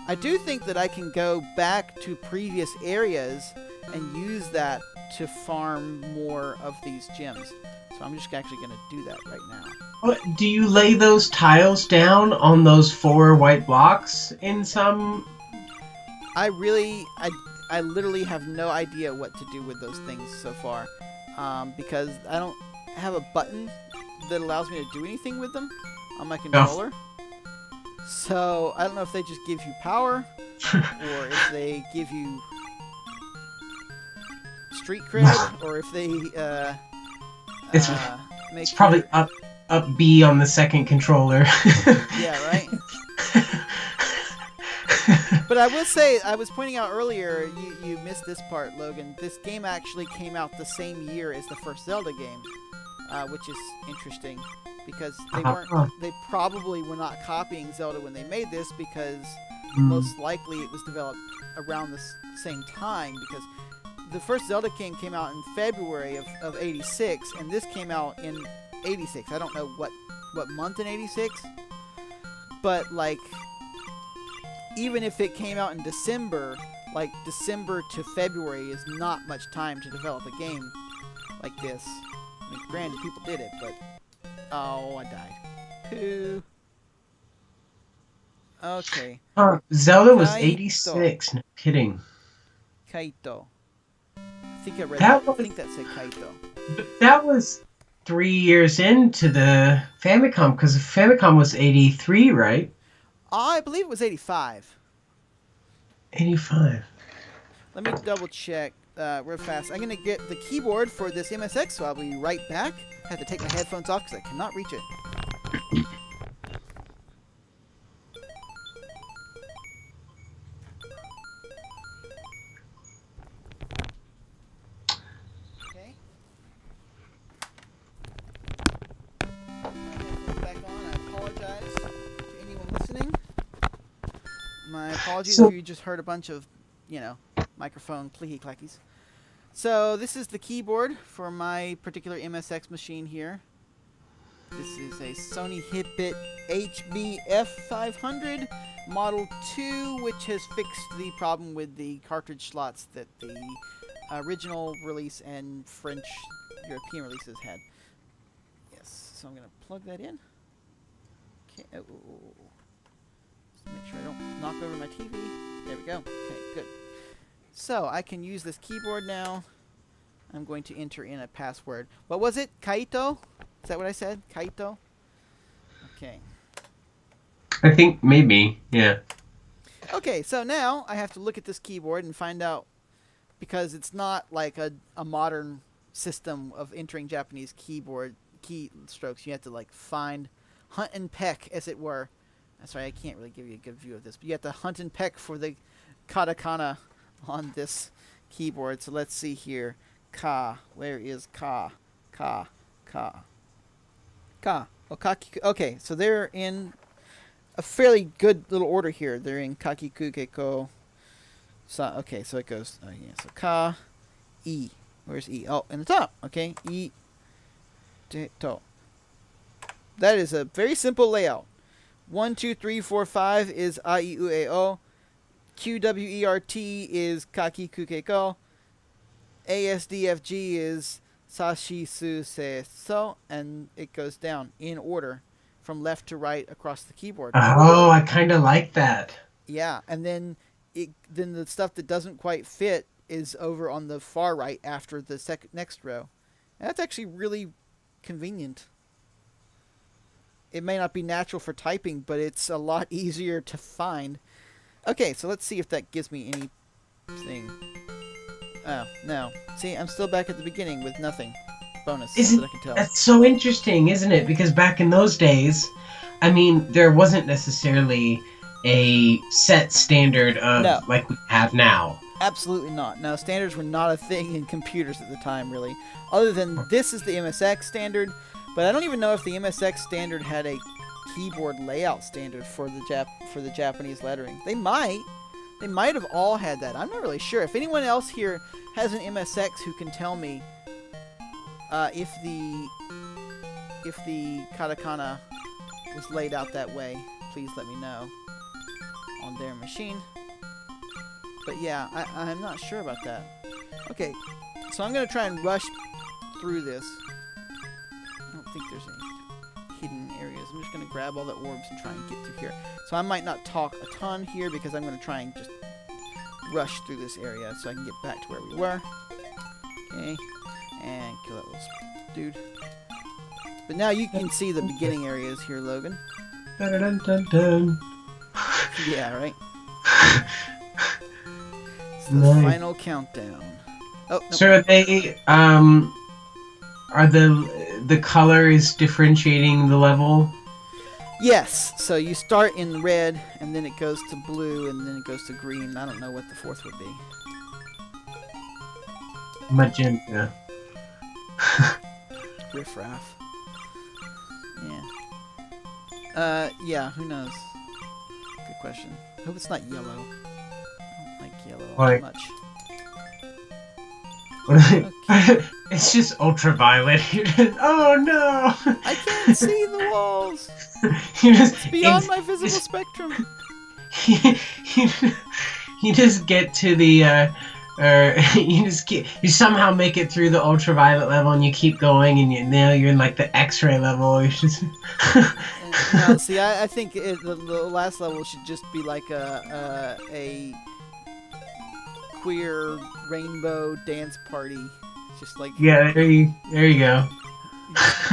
I do think that I can go back to previous areas and use that to farm more of these gems. So I'm just actually going to do that right now. What, do you lay those tiles down on those 4 white blocks in some... I literally have no idea what to do with those things so far. Because I don't have a button that allows me to do anything with them on my controller. So I don't know if they just give you power or if they give you street cred, or if they it's probably up B on the second controller. Yeah, right. But I will say, I was pointing out earlier, you missed this part, Logan. This game actually came out the same year as the first Zelda game, which is interesting because they probably were not copying Zelda when they made this, because most likely it was developed around the same time, because the first Zelda game came out in February of 86, and this came out in 86. I don't know what month in 86, but like, even if it came out in December, like December to February is not much time to develop a game like this. I mean, granted, people did it, but oh, I died. Pooh. Okay. Zelda was 86. No kidding. Kaito. I think I read that. I think that said Kaito. But that was 3 years into the Famicom, because the Famicom was 83, right? I believe it was 85. 85. Let me double check real fast. I'm going to get the keyboard for this MSX, so I'll be right back. I have to take my headphones off because I cannot reach it. Okay. My headphones back on. I apologize to anyone listening. My apologies if you just heard a bunch of, microphone clicky-clackies. So this is the keyboard for my particular MSX machine here. This is a Sony Hitbit HBF500 Model 2, which has fixed the problem with the cartridge slots that the original release and French European releases had. Yes, so I'm going to plug that in. Okay. Make sure I don't knock over my TV. There we go. Okay, good. So, I can use this keyboard now. I'm going to enter in a password. What was it? Kaito? Is that what I said? Kaito? Okay. I think maybe, yeah. Okay, so now I have to look at this keyboard and find out, because it's not like a modern system of entering Japanese keyboard keystrokes. You have to find, hunt and peck, as it were. Sorry, I can't really give you a good view of this, but you have to hunt and peck for the katakana on this keyboard. So let's see here. Ka. Where is ka? Ka. Ka. Ka. Oh, kaki. Okay, so they're in a fairly good little order here. They're in kakiku keko. So, okay, so it goes. Oh, yeah. So ka. E. Where's E? Oh, in the top. Okay. E. To. That is a very simple layout. 1, 2, 3, 4, 5 is A, I, U, E, O. Q, W, E, R, T is Kaki, Ku, Ke, Ko. A, S, D, F, G is Sashi, Su, Se, So. And it goes down in order from left to right across the keyboard. Oh, I kind of like that. Yeah, and then the stuff that doesn't quite fit is over on the far right after the next row. And that's actually really convenient. It may not be natural for typing, but it's a lot easier to find. Okay, so let's see if that gives me anything. Oh, no. See, I'm still back at the beginning with nothing. Bonus, that I can tell. That's so interesting, isn't it? Because back in those days, I mean, there wasn't necessarily a set standard of like we have now. Absolutely not. No, standards were not a thing in computers at the time, really. Other than this is the MSX standard. But I don't even know if the MSX standard had a keyboard layout standard for the Japanese lettering. They might. They might have all had that. I'm not really sure. If anyone else here has an MSX who can tell me if the katakana was laid out that way, please let me know on their machine. But yeah, I'm not sure about that. Okay, so I'm going to try and rush through this. I don't think there's any hidden areas. I'm just going to grab all the orbs and try and get through here. So I might not talk a ton here because I'm going to try and just rush through this area so I can get back to where we were. Okay, and kill that little dude. But now you can see the beginning areas here, Logan. Dun, dun, dun, dun. Yeah, right? It's the final countdown. Oh, no. So are they, are the colors differentiating the level? Yes, so you start in red, and then it goes to blue, and then it goes to green. I don't know what the fourth would be. Magenta. Riffraff. Yeah, who knows? Good question. I hope it's not yellow. I don't like yellow all much. Okay. It's just ultraviolet. Oh no! I can't see the walls! It's beyond my visible spectrum! You just get to the, you somehow make it through the ultraviolet level and you keep going and now you're in like the X-ray level. It's just no, see, I think the last level should just be like a queer rainbow dance party. Just like yeah, there you go.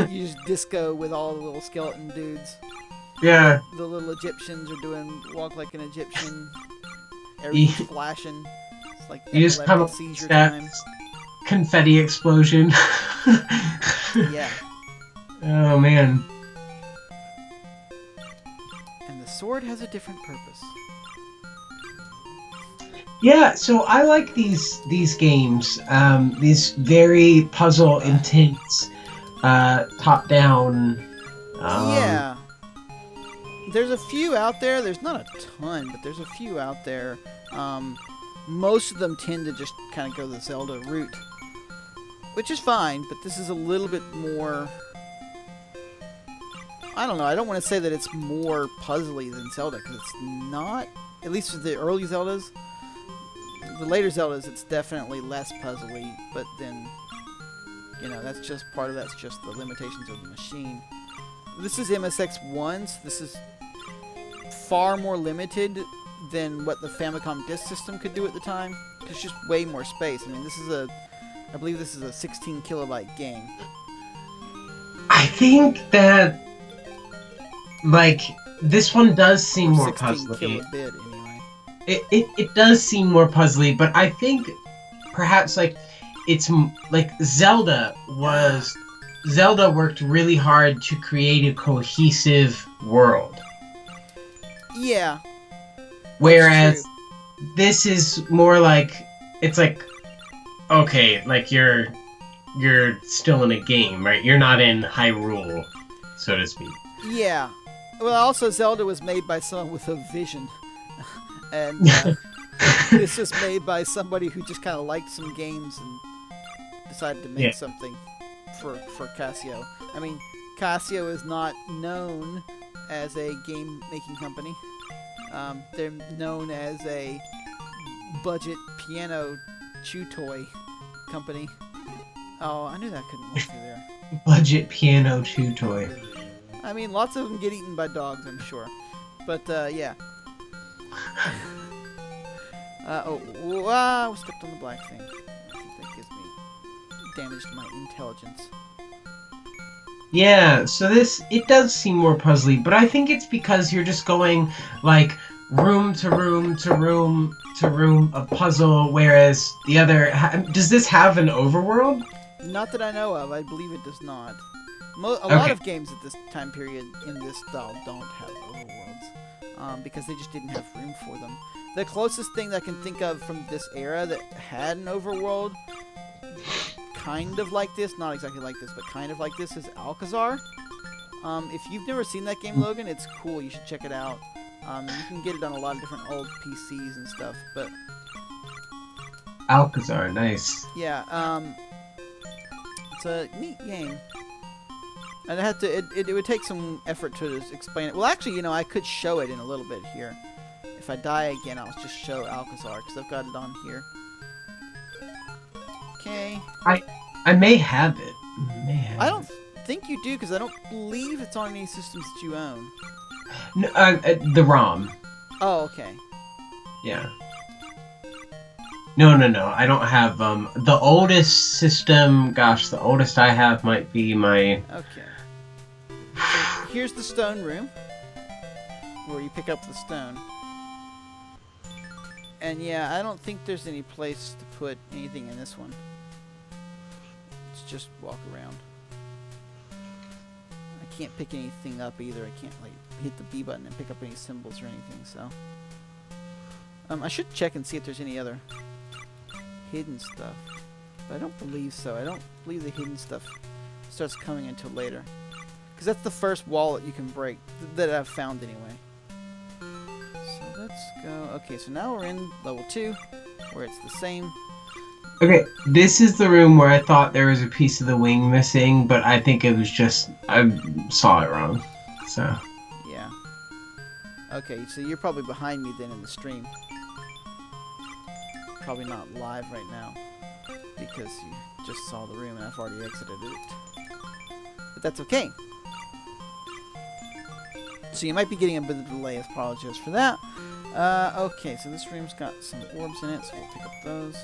You just disco with all the little skeleton dudes. Yeah. The little Egyptians are doing walk like an Egyptian. Everything's flashing. It's like you just come up seizure that time. Confetti explosion. Yeah. Oh man. And the sword has a different purpose. Yeah, so I like these games. These very puzzle intense, top down. Yeah. There's a few out there. There's not a ton, but there's a few out there. Most of them tend to just kind of go the Zelda route, which is fine. But this is a little bit more. I don't know. I don't want to say that it's more puzzly than Zelda because it's not. At least for the early Zeldas. The later Zeldas, it's definitely less puzzly, but then, you know, that's just part of that's just the limitations of the machine. This is MSX1, so this is far more limited than what the Famicom disk system could do at the time. It's just way more space. I mean, I believe this is a 16 kilobyte game. I think that, like, this one does seem more puzzly. 16 kilobit, anyway. It does seem more puzzly, but I think perhaps like it's like Zelda worked really hard to create a cohesive world. Yeah. Whereas this is more like it's like okay, like you're still in a game, right? You're not in Hyrule, so to speak. Yeah. Well, also Zelda was made by someone with a vision. And this was made by somebody who just kind of liked some games and decided to make something for Casio. I mean, Casio is not known as a game-making company. They're known as a budget piano chew toy company. Oh, I knew that couldn't work through there. Budget piano chew toy. I mean, lots of them get eaten by dogs, I'm sure. But, yeah. I stepped on the black thing. I think that gives me damage to my intelligence. Yeah, so it does seem more puzzly, but I think it's because you're just going, like, room to room to room to room of puzzle, whereas the other... does this have an overworld? Not that I know of. I believe it does not. A lot of games at this time period in this style don't have overworlds. Because they just didn't have room for them. The closest thing that I can think of from this era that had an overworld, kind of like this, not exactly like this, but kind of like this, is Alcazar. If you've never seen that game, Logan, it's cool. You should check it out. You can get it on a lot of different old PCs and stuff, but Alcazar, nice. yeah, it's a neat game. And it would take some effort to explain it. Well, actually, you know, I could show it in a little bit here. If I die again, I'll just show Alcazar, because I've got it on here. Okay. I may have it. I don't think you do, because I don't believe it's on any systems that you own. No, the ROM. Oh, okay. Yeah. No. I don't have the oldest system. Gosh, the oldest I have might be my. Okay. So here's the stone room, where you pick up the stone. And yeah, I don't think there's any place to put anything in this one. It's just walk around. I can't pick anything up either. I can't like hit the B button and pick up any symbols or anything. So I should check and see if there's any other hidden stuff. But I don't believe so. I don't believe the hidden stuff starts coming until later. Because that's the first wall that you can break, that I've found anyway. So let's go. Okay, so now we're in level 2, where it's the same. Okay, this is the room where I thought there was a piece of the wing missing, but I think it was just, I saw it wrong, so. Yeah. Okay, so you're probably behind me then in the stream. Probably not live right now, because you just saw the room and I've already exited it. But that's okay. So you might be getting a bit of a delay. I apologize for that. Okay, so this room's got some orbs in it, so we'll pick up those.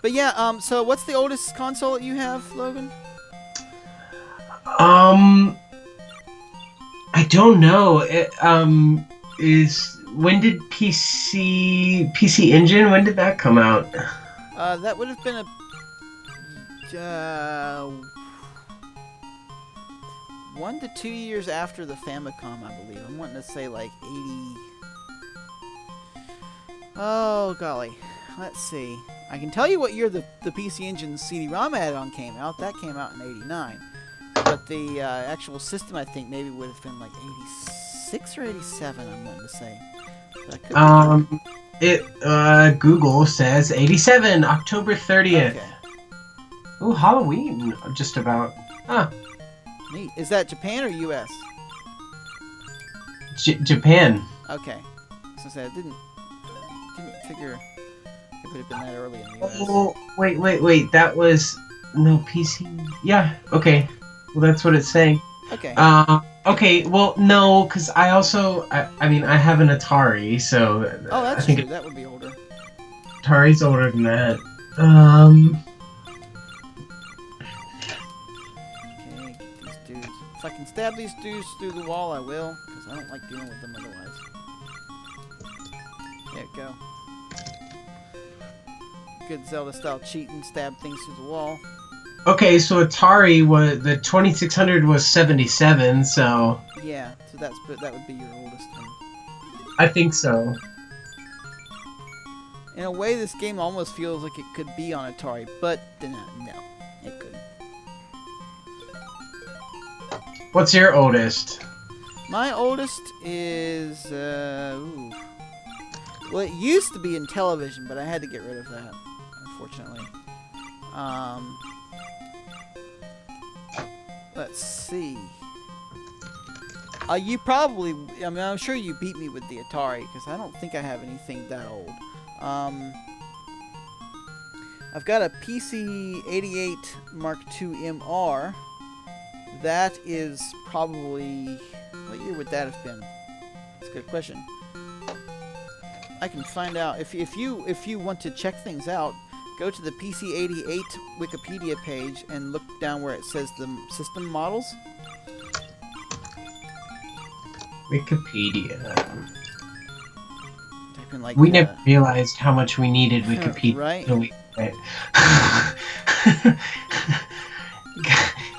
But yeah, so what's the oldest console that you have, Logan? I don't know. It, when did PC Engine, when did that come out? That would have been a 1 to 2 years after the Famicom, I believe. I'm wanting to say like 80. Oh golly, let's see. I can tell you what year the PC Engine CD-ROM add-on came out. That came out in '89. But the actual system, I think, maybe would have been like 86 or 87. I'm wanting to say. But I could Google says 87, October 30th. Okay. Ooh, Halloween, just about. Huh. Neat. Is that Japan or U.S.? Japan. Okay. So I didn't figure it would have been that early in the U.S. Oh, wait. That was no PC. Yeah. Okay. Well, that's what it's saying. Okay. Okay. Well, no, because I also, I mean, I have an Atari, so. Oh, that's true. That would be older. Atari's older than that. Okay, get these dudes. If I can stab these dudes through the wall, I will, because I don't like dealing with them otherwise. There you go. Good Zelda-style cheat and stab things through the wall. Okay, so Atari was the 2600 was 77, so. Yeah, so that would be your oldest one. I think so. In a way, this game almost feels like it could be on Atari, but no, it couldn't. What's your oldest? My oldest is ooh. Well, it used to be in television, but I had to get rid of that, unfortunately. Let's see. You probably, I mean, I'm sure you beat me with the Atari, because I don't think I have anything that old. I've got a PC-88 Mark II MR. That is probably, what year would that have been? That's a good question. I can find out. If you want to check things out, go to the PC-88 Wikipedia page and look down where it says the system models. Wikipedia. Type in like we never realized how much we needed Wikipedia. Right? Right.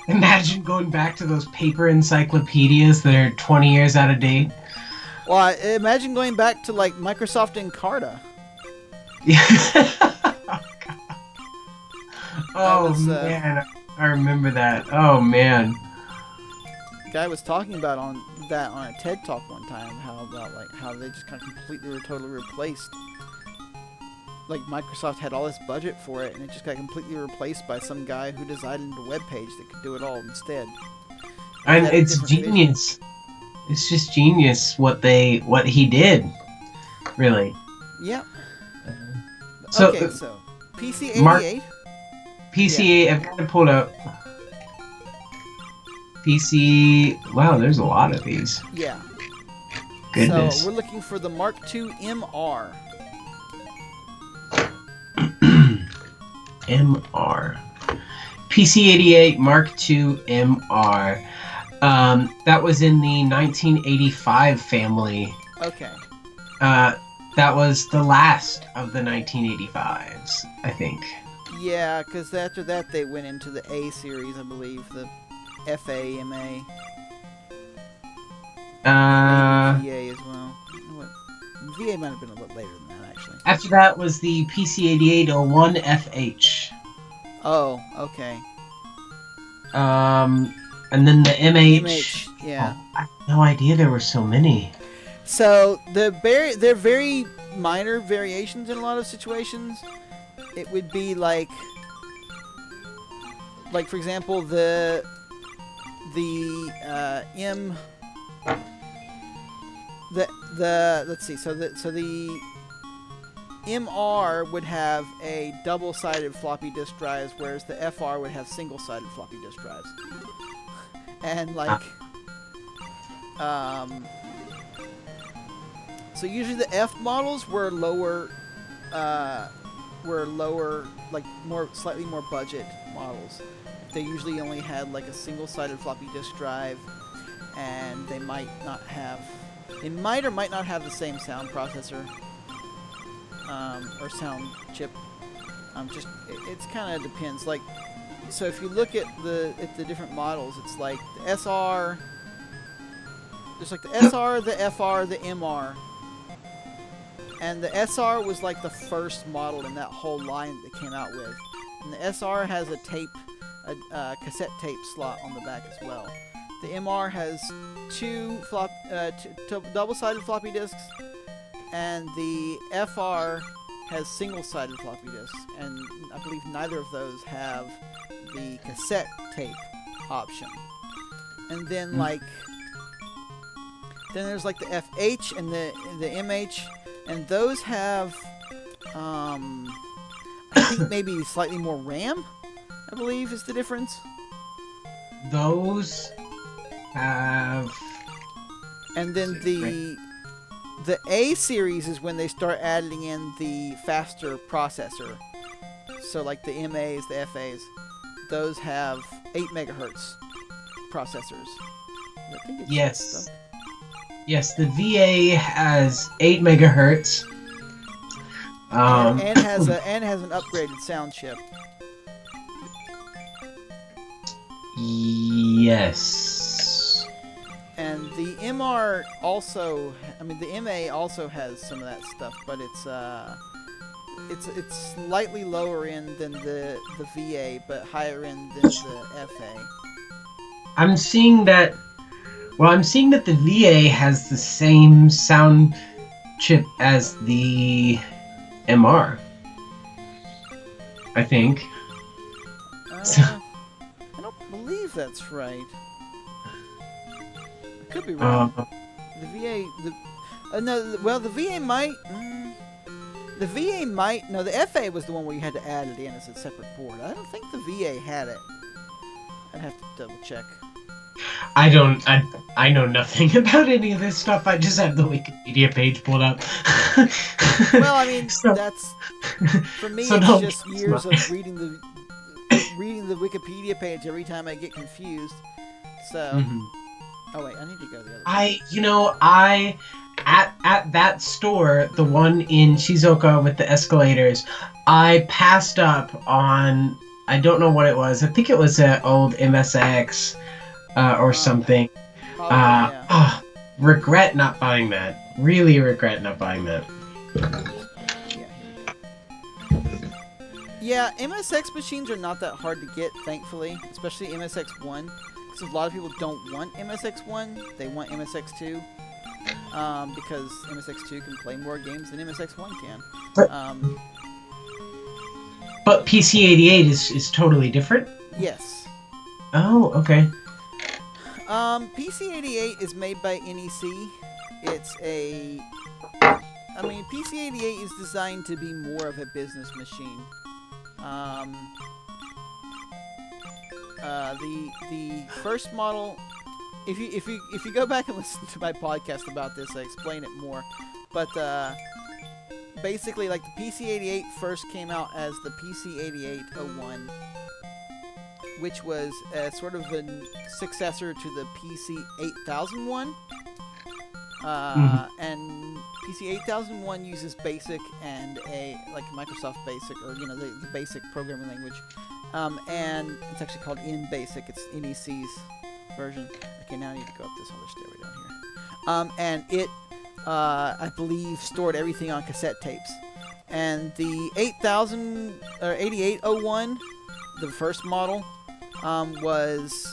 Imagine going back to those paper encyclopedias that are 20 years out of date. Well, imagine going back to like Microsoft Encarta. Oh man, I remember that. Oh man. guy was talking about on a TED Talk one time, how they just kind of completely totally replaced. Like Microsoft had all this budget for it, and it just got completely replaced by some guy who designed a web page that could do it all instead. And it's genius. Vision. It's just genius what he did. Really. Yeah. So, okay, so PC-88. PC, yeah. I've got to pull up. PC. Wow, there's a lot of these. Yeah. Goodness. So we're looking for the Mark II MR. MR. PC-88 Mark II MR. That was in the 1985 family. Okay. That was the last of the 1985s, I think. Yeah, because after that they went into the A series, I believe, the FA, MA. VA as well. VA might have been a little later than that, actually. After that was the PC-8801 FH. Oh, okay. And then the MH. Yeah. Oh, I had no idea there were so many. So they're very minor variations in a lot of situations. It would be like for example, the M. Let's see. So the MR would have a double-sided floppy disk drives, whereas the FR would have single-sided floppy disk drives. And so usually the F models were lower, like slightly more budget models. They usually only had like a single-sided floppy disk drive, and they might or might not have the same sound processor or sound chip. It's kind of depends. Like, so if you look at the different models, it's like the SR. There's like the SR, the FR, the MR. And the SR was like the first model in that whole line that they came out with. And the SR has a cassette tape slot on the back as well. The MR has two double-sided floppy disks, and the FR has single-sided floppy disks. And I believe neither of those have the cassette tape option. And then then there's like the FH and the MH. And those have, I think maybe slightly more RAM, I believe is the difference. Those have... And then the A series is when they start adding in the faster processor. So like the MAs, the FAs, those have 8 megahertz processors. I think it's yes. Yes, the VA has 8 megahertz. And has an upgraded sound chip. Yes. And the MR also, the MA also has some of that stuff, but it's slightly lower end than the VA, but higher end than the FA. I'm seeing that the VA has the same sound chip as the MR. I think. I don't believe that's right. I could be wrong. The VA, the VA might. The VA might. No, the FA was the one where you had to add it in as a separate board. I don't think the VA had it. I'd have to double check. I know nothing about any of this stuff. I just have the Wikipedia page pulled up. Well, that's for me. So it's just years of reading the Wikipedia page every time I get confused. So, Oh wait, I need to go the other way. At that store, the one in Shizuoka with the escalators, I passed up on, I don't know what it was. I think it was an old MSX. Or something. Yeah. Regret not buying that. Really regret not buying that. Yeah, MSX machines are not that hard to get, thankfully. Especially MSX1. because a lot of people don't want MSX1, they want MSX2, because MSX2 can play more games than MSX1 can. But PC-88 is totally different? Yes. Oh, okay. PC-88 is made by NEC. It's PC-88 is designed to be more of a business machine. The first model, if you go back and listen to my podcast about this, I explain it more. But basically, like, the PC-88 first came out as the PC-8801, which was sort of a successor to the PC-8001. And PC-8001 uses BASIC and like Microsoft BASIC, or the BASIC programming language, and it's actually called NBASIC. It's NEC's version. Okay, now I need to go up this other stairway down here. And it, I believe, stored everything on cassette tapes. And the 8801, the first model, was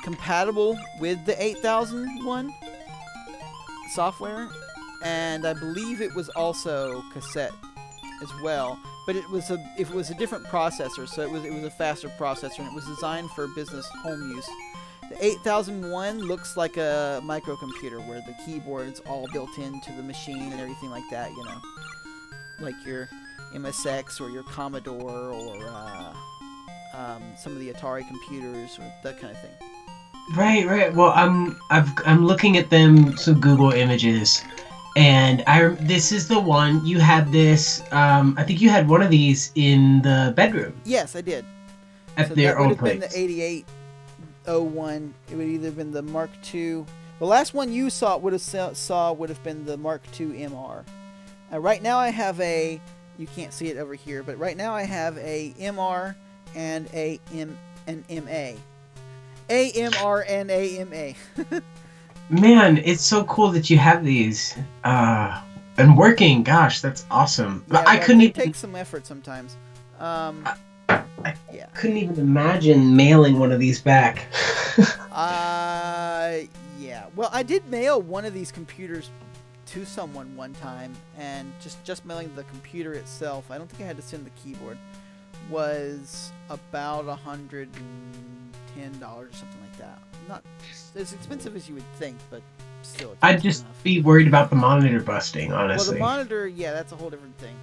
compatible with the 8001 software, and I believe it was also cassette as well, but it was a different processor, so it was a faster processor, and it was designed for business home use. The 8001 looks like a microcomputer where the keyboard's all built into the machine and everything like that, like your MSX or your Commodore or some of the Atari computers or that kind of thing. Right. Well, I'm looking at them, some Google images, and this is the one you had. This I think you had one of these in the bedroom. Yes, I did. At their own place. That would have been the 8801. It would either have been the Mark II. The last one you would have been the Mark II MR. Right now I have you can't see it over here, but right now I have a MR and an MA. AMR and AMA. Man, it's so cool that you have these and working. Gosh, that's awesome. Yeah, I couldn't even take some effort sometimes. I couldn't even imagine mailing one of these back. Yeah. Well, I did mail one of these computers to someone one time, and just mailing the computer itself, I don't think I had to send the keyboard, was about $110 or something like that. Not as expensive as you would think, but still. I'd just be worried about the monitor busting, honestly. Well, the monitor, yeah, that's a whole different thing.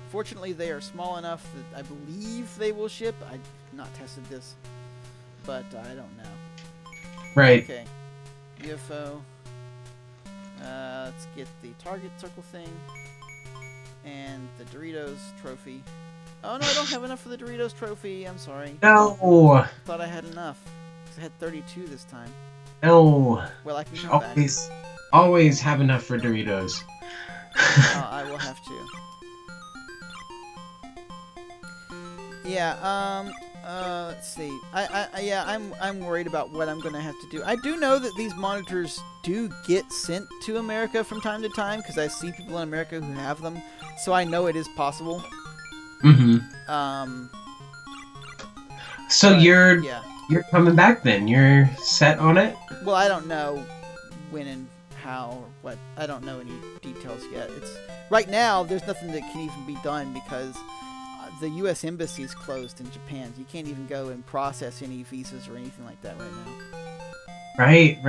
Fortunately, they are small enough that I believe they will ship. I've not tested this, but I don't know. Right. Okay. UFO. Let's get the target circle thing and the Doritos trophy. Oh no, I don't have enough for the Doritos trophy. I'm sorry. No. Thought I had enough. 'Cause I had 32 this time. No. Well, I can come back. Always have enough for Doritos. I will have to. Yeah. Let's see. I'm worried about what I'm gonna have to do. I do know that these monitors do get sent to America from time to time because I see people in America who have them, so I know it is possible. Mm-hmm. So you're coming back then? You're set on it? Well, I don't know when and how or what. I don't know any details yet. It's right now. There's nothing that can even be done because the U.S. Embassy is closed in Japan. You can't even go and process any visas or anything like that right now. Right.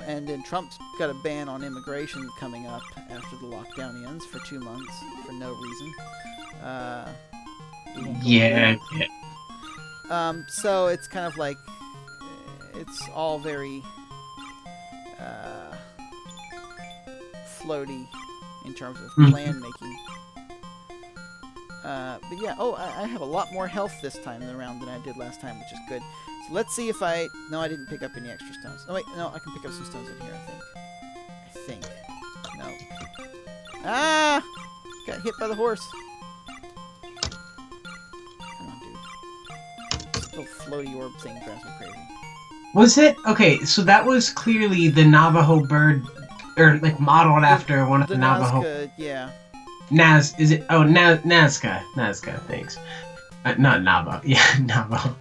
And then Trump's got a ban on immigration coming up after the lockdown ends for 2 months for no reason. Yeah. So it's kind of like it's all very floaty in terms of plan making. But yeah, I have a lot more health this time around than I did last time, which is good. So let's see if no, I didn't pick up any extra stones. Oh wait, no, I can pick up some stones in here, I think. No. Ah! Got hit by the horse. Come on, dude. This little floaty orb thing drives me crazy. Was it? Okay, so that was clearly the Navajo bird, or like modeled after one of the Navajo. Nazca, yeah. Is it? Oh, Nazca. Nazca, thanks. Not Navajo. Yeah, Navajo.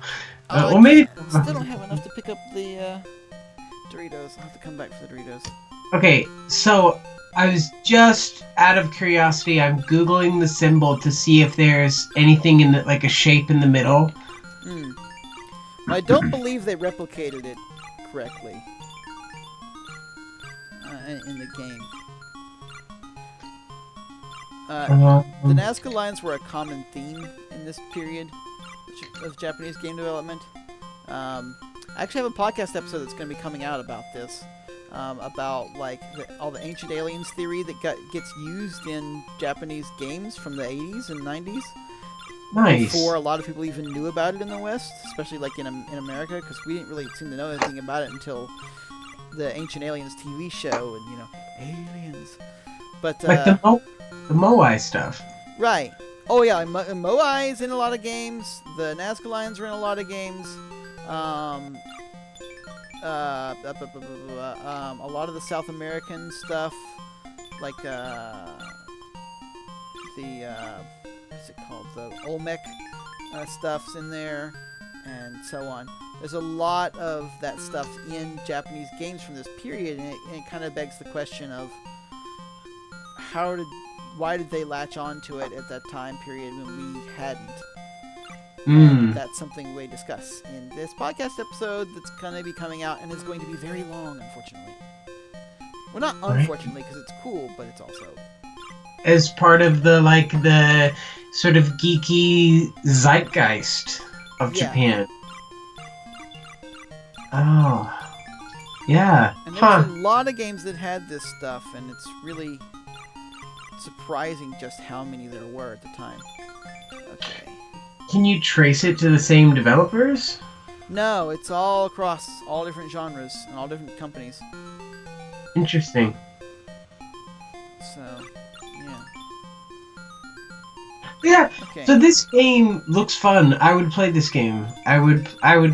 I Well, maybe. still don't have enough to pick up the Doritos. I'll have to come back for the Doritos. Okay, so I was just out of curiosity. I'm googling the symbol to see if there's anything in the, like a shape in the middle. Hmm. I don't believe they replicated it correctly in the game. The Nazca lines were a common theme in this period of Japanese game development. I actually have a podcast episode that's going to be coming out about this, about like all the ancient aliens theory that gets used in Japanese games from the 80s and 90s. Nice. Before a lot of people even knew about it in the West, especially like in America, because we didn't really seem to know anything about it until the Ancient Aliens TV show, and aliens. But Like the Moai stuff. right. Oh yeah, Moai's in a lot of games. The Nazca lines are in a lot of games. A lot of the South American stuff, like what's it called? The Olmec stuff's in there, and so on. There's a lot of that stuff in Japanese games from this period, and it kind of begs the question of why did they latch on to it at that time period when we hadn't? And that's something we discuss in this podcast episode that's going to be coming out and is going to be very long, unfortunately. Well, not unfortunately, because it's cool, but it's also... As part of the sort of geeky zeitgeist of Japan. Oh. Yeah. And there's a lot of games that had this stuff, and it's really surprising just how many there were at the time. Okay. Can you trace it to the same developers? No, it's all across all different genres and all different companies. Interesting. So, yeah. Yeah. Okay. So this game looks fun. I would play this game. I would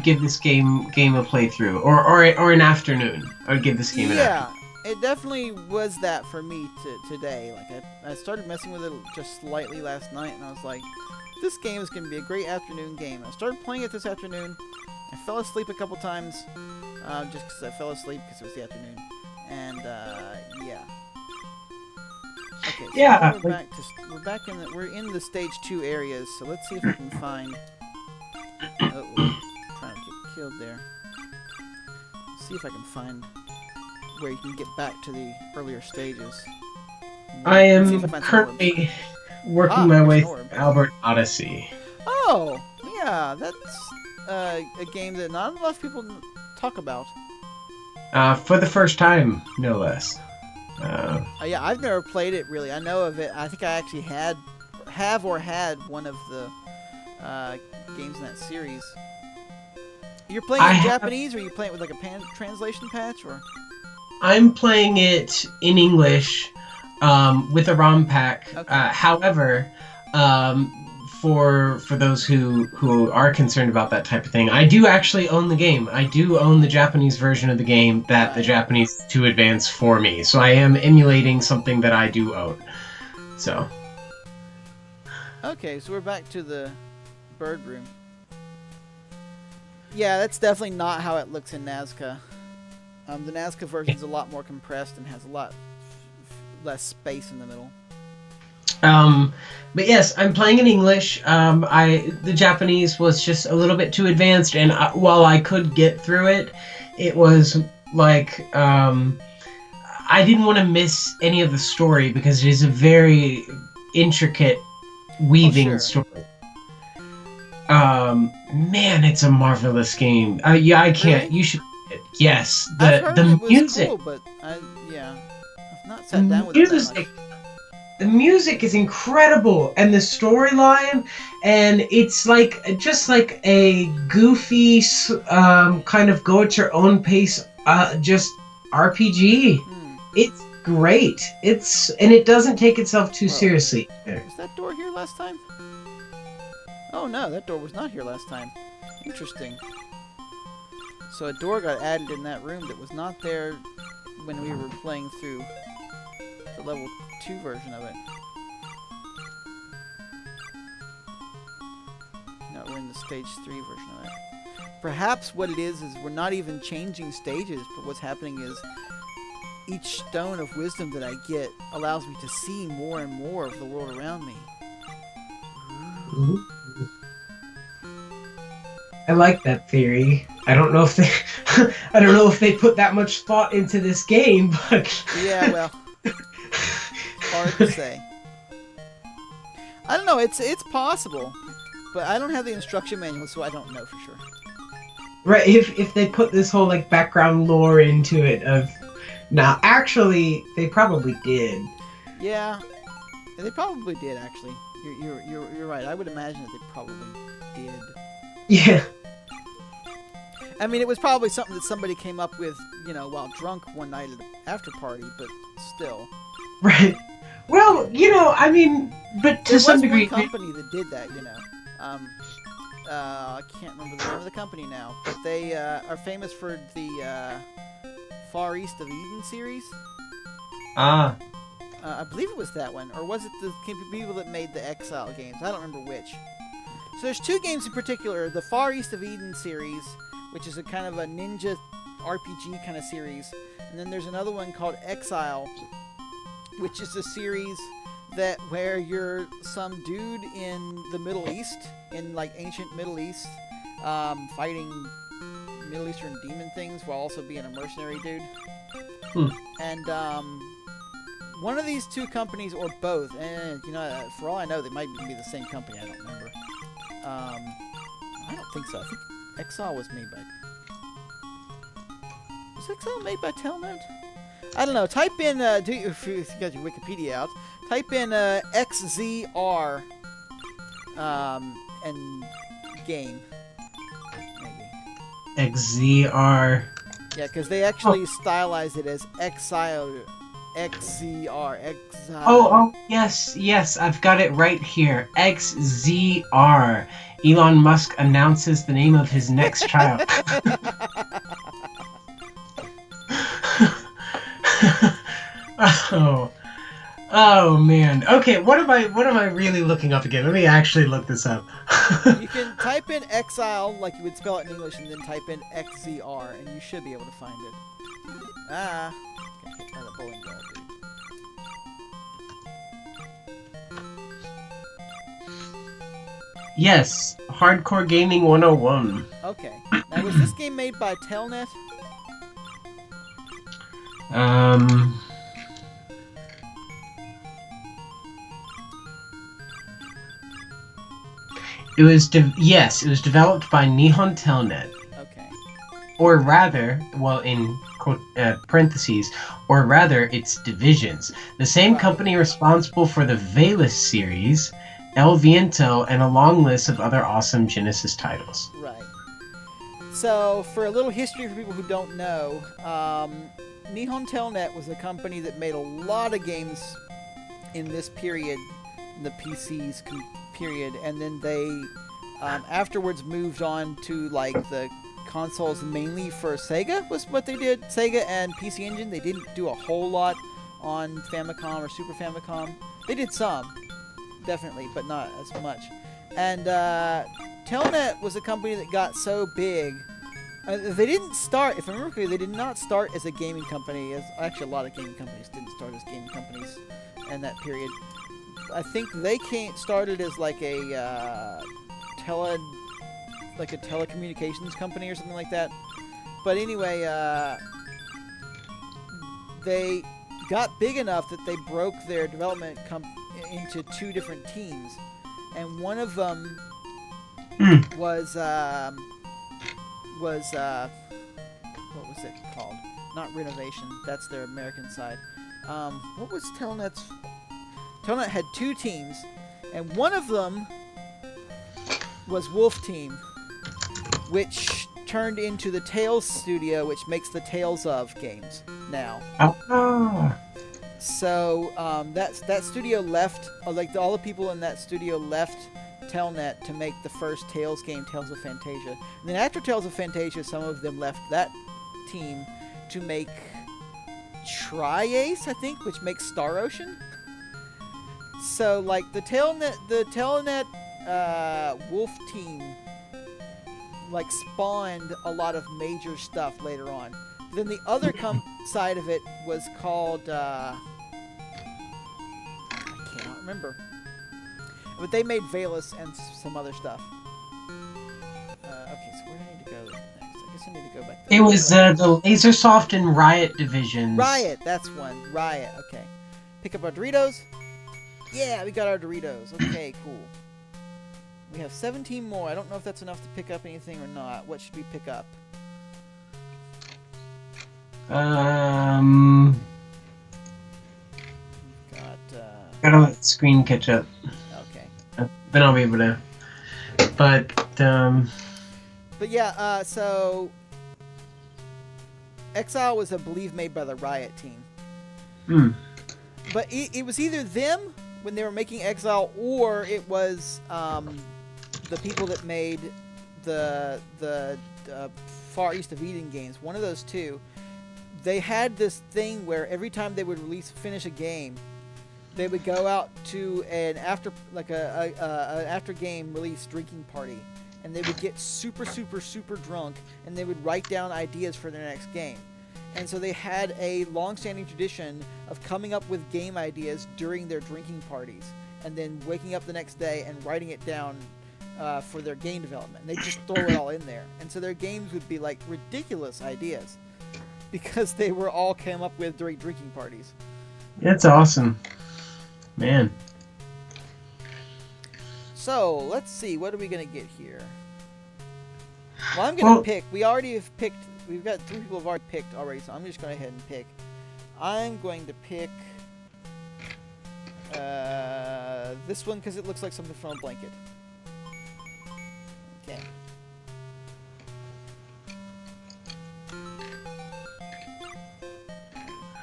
give this game a playthrough or an afternoon. I would give this game an afternoon. Yeah, it definitely was that for me today. Like I started messing with it just slightly last night, and I was like, this game is going to be a great afternoon game. I started playing it this afternoon. I fell asleep a couple times, just because I fell asleep because it was the afternoon. And yeah. Okay, so yeah. We're in the stage 2 areas. So let's see if we can find. Oh, trying to get killed there. Let's see if I can find where you can get back to the earlier stages. I am currently working my way through Albert Odyssey. Oh, yeah, that's a game that not enough people talk about. For the first time, no less. Yeah, I've never played it really. I know of it. I think I actually had one of the games in that series. You're playing it in Japanese, or are you playing it with like a translation patch, or? I'm playing it in English with a ROM pack. Okay. However, for those who are concerned about that type of thing, I do actually own the game. I do own the Japanese version of the game that the Japanese to advance for me. So I am emulating something that I do own. So. Okay, so we're back to the bird room. Yeah, that's definitely not how it looks in Nazca. The Nazca version is a lot more compressed and has a lot less space in the middle. But yes, I'm playing in English. The Japanese was just a little bit too advanced, and while I could get through it, it was like I didn't want to miss any of the story because it is a very intricate weaving story. Man, it's a marvelous game. Yeah, I can't. Really? You should. Yes, I've heard the it was music. cool, but I've not sat down with it that much. The music is incredible, and the storyline, and it's like just like a goofy kind of go at your own pace, just RPG. It's great. And it doesn't take itself too seriously. Was that door here last time? Oh no, that door was not here last time. Interesting. So a door got added in that room that was not there when we were playing through the level 2 version of it. No, we're in the stage 3 version of it. perhaps what it is we're not even changing stages, but what's happening is each stone of wisdom that I get allows me to see more and more of the world around me. Ooh. I like that theory. I don't know if they put that much thought into this game, but yeah, well, hard to say. I don't know. It's possible, but I don't have the instruction manual, so I don't know for sure. Right, if they put this whole like background lore into it of now, actually, they probably did. Yeah, they probably did. Actually, you're right. I would imagine that they probably did. Yeah. I mean, it was probably something that somebody came up with, while drunk one night at an after party, but still. Right. Well, I mean, but to some degree, there was one company that did that, I can't remember the name of the company now, but they are famous for the Far East of Eden series. Ah. I believe it was that one, or was it the people that made the Exile games? I don't remember which. So there's two games in particular, the Far East of Eden series, which is a kind of a ninja RPG kind of series, and then there's another one called Exile, which is a series where you're some dude in the Middle East, in like ancient Middle East, fighting Middle Eastern demon things while also being a mercenary dude. And one of these two companies, or both, and for all I know, they might even be the same company. I don't remember. I don't think so. I think Exile was made by... Was Exile made by Telnet? I don't know. Type in, if you got your Wikipedia out, type in XZR and game. Maybe. XZR. Yeah, because they actually stylized it as Exile. XZR. Exile. Oh, yes, I've got it right here. XZR. Elon Musk announces the name of his next child. Oh man. Okay, what am I really looking up again? Let me actually look this up. You can type in Exile like you would spell it in English, and then type in XZR, and you should be able to find it. Got hit by the bowling ball, dude. Yes, Hardcore Gaming 101. Okay. Now, was this game made by Telnet? It was developed by Nihon Telnet. Okay. Or rather, well, in parentheses, or rather, its divisions. The same company responsible for the Velas series, El Viento, and a long list of other awesome Genesis titles. Right. So, for a little history for people who don't know, Nihon Telnet was a company that made a lot of games in this period, in the PCs period, and then they afterwards moved on to like the consoles mainly for Sega was what they did. Sega and PC Engine. They didn't do a whole lot on Famicom or Super Famicom. They did some, definitely, but not as much. And Telnet was a company that got so big. They didn't start, if I remember correctly, they did not start as a gaming company. Actually, a lot of gaming companies didn't start as gaming companies in that period. I think they started as like a telecommunications company or something like that. But anyway, they got big enough that they broke their development into two different teams, and one of them was what was it called? Not Renovation. That's their American side. What was Telnet's? Telnet had two teams, and one of them was Wolf Team, which turned into the Tales studio, which makes the Tales of games now. Oh. So that studio left, all the people in that studio left Telnet to make the first Tales game, Tales of Fantasia. And then after Tales of Fantasia, some of them left that team to make Tri-Ace, I think, which makes Star Ocean. So, like, the Telnet Wolf Team like spawned a lot of major stuff later on. Then the other side of it was called I cannot remember, but they made Valus and some other stuff. Okay, so where do I need to go next? I guess I need to go back there. It was the Lasersoft and Riot divisions. Riot, that's one. Riot, okay. Pick up our Doritos. Yeah, we got our Doritos. Okay, cool. We have 17 more. I don't know if that's enough to pick up anything or not. What should we pick up? Gotta let the screen catch up. Okay. Then I'll be able to. But yeah, so Exile was, I believe, made by the Riot team. But it was either them when they were making Exile, or it was the people that made the Far East of Eden games. One of those two. They had this thing where every time they would finish a game, they would go out to an after game release drinking party, and they would get super drunk, and they would write down ideas for their next game. And so they had a long-standing tradition of coming up with game ideas during their drinking parties, and then waking up the next day and writing it down for their game development. And they just throw it all in there, and so their games would be like ridiculous ideas because they were all came up with during drinking parties. That's awesome. Man. So, let's see. What are we going to get here? Well, I'm going to pick. We already have picked. We've got 3 people have already picked already, so I'm just going to go ahead and pick. I'm going to pick this one because it looks like something from a blanket. Okay.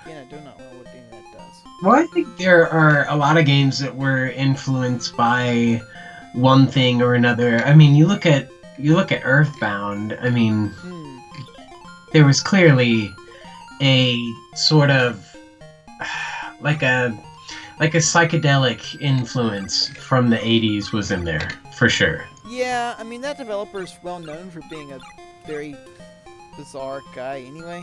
Again, I do not know what game that does. Well, I think there are a lot of games that were influenced by one thing or another. I mean, you look at Earthbound. I mean, there was clearly a sort of like a psychedelic influence from the 80s was in there for sure. Yeah, I mean that developer's well known for being a very bizarre guy anyway.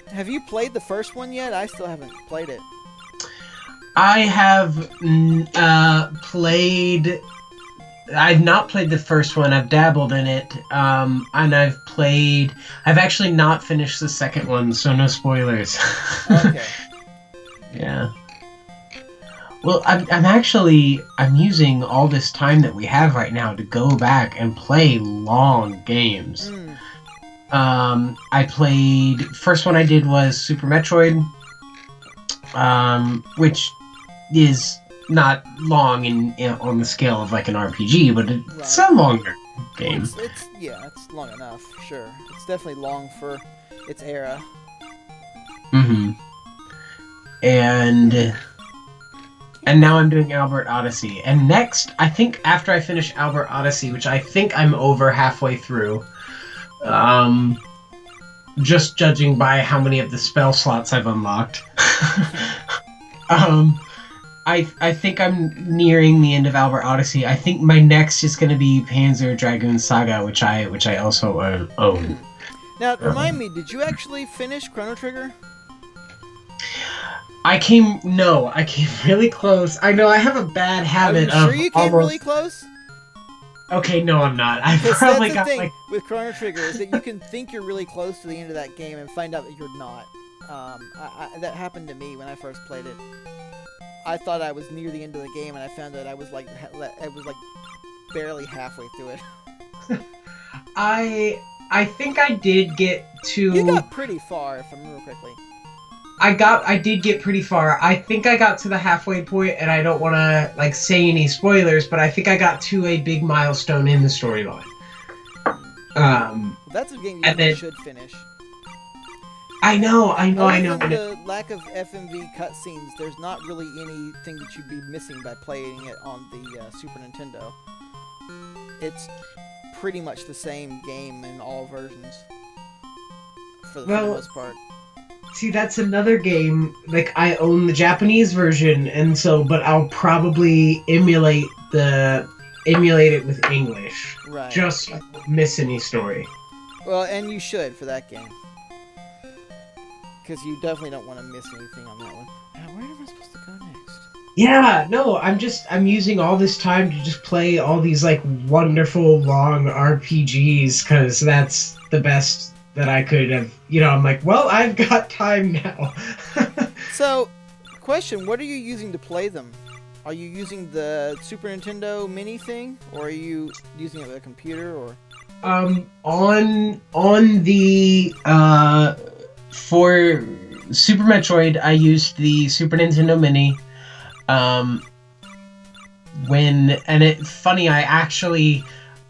Have you played the first one yet? I still haven't played it. I have played. I've not played the first one. I've dabbled in it, and I've actually not finished the second one, so no spoilers. Okay. Yeah. Well, I'm using all this time that we have right now to go back and play long games. I played. First one I did was Super Metroid, which is not long on the scale of like an RPG, but it's a longer game. It's long enough. Sure, it's definitely long for its era. And now I'm doing Albert Odyssey. And next, I think after I finish Albert Odyssey, which I think I'm over halfway through, just judging by how many of the spell slots I've unlocked, I think I'm nearing the end of Albert Odyssey. I think my next is going to be Panzer Dragoon Saga, which I also own. Now, remind me, did you actually finish Chrono Trigger? I came really close. I know I have a bad habit of. Are you sure you came really close? Okay, no, I'm not. I probably got thing with Chrono Trigger is that you can think you're really close to the end of that game and find out that you're not. That happened to me when I first played it. I thought I was near the end of the game, and I found that I was like barely halfway through it. I think I did get to. You got pretty far, if I remember correctly. I did get pretty far. I think I got to the halfway point, and I don't want to say any spoilers, but I think I got to a big milestone in the storyline. That's a game you should finish. I know. The lack of FMV cutscenes, there's not really anything that you'd be missing by playing it on the Super Nintendo. It's pretty much the same game in all versions, for the most part. See, that's another game. I own the Japanese version, but I'll probably emulate the emulate it with English. Right. Just so I don't miss any story. Well, and you should for that game. Because you definitely don't want to miss anything on that one. Now, where am I supposed to go next? Yeah, no, I'm using all this time to just play all these like wonderful long RPGs because that's the best that I could have. I'm like, well, I've got time now. So, question: what are you using to play them? Are you using the Super Nintendo Mini thing, or are you using it with a computer, or? On the for Super Metroid, I used the Super Nintendo Mini.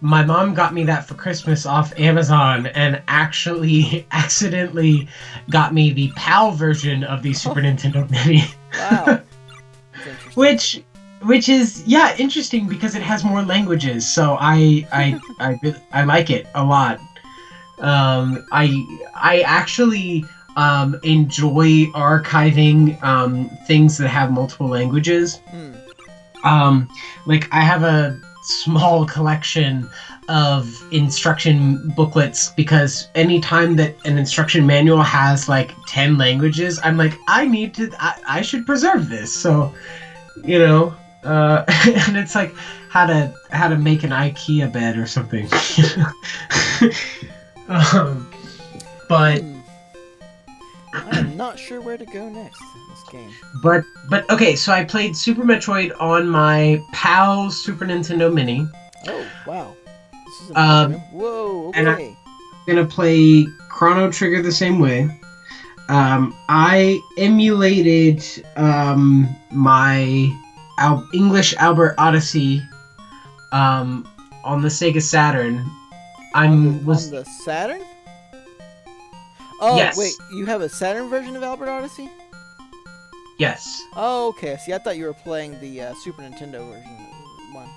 My mom got me that for Christmas off Amazon and actually accidentally got me the PAL version of the Super Nintendo Mini. Wow. Which is interesting because it has more languages, so I like it a lot. I actually enjoy archiving things that have multiple languages. Like I have a small collection of instruction booklets because anytime that an instruction manual has like 10 languages, I'm like, I should preserve this. So, and it's like how to make an IKEA bed or something. But I'm not sure where to go next in this game. But okay, so I played Super Metroid on my PAL Super Nintendo Mini. Oh wow! This is a whoa. Okay. And I'm gonna play Chrono Trigger the same way. I emulated my English Albert Odyssey on the Sega Saturn. On the Saturn? Oh, yes. Wait, you have a Saturn version of Albert Odyssey? Yes. Oh, okay. See, I thought you were playing the Super Nintendo version one.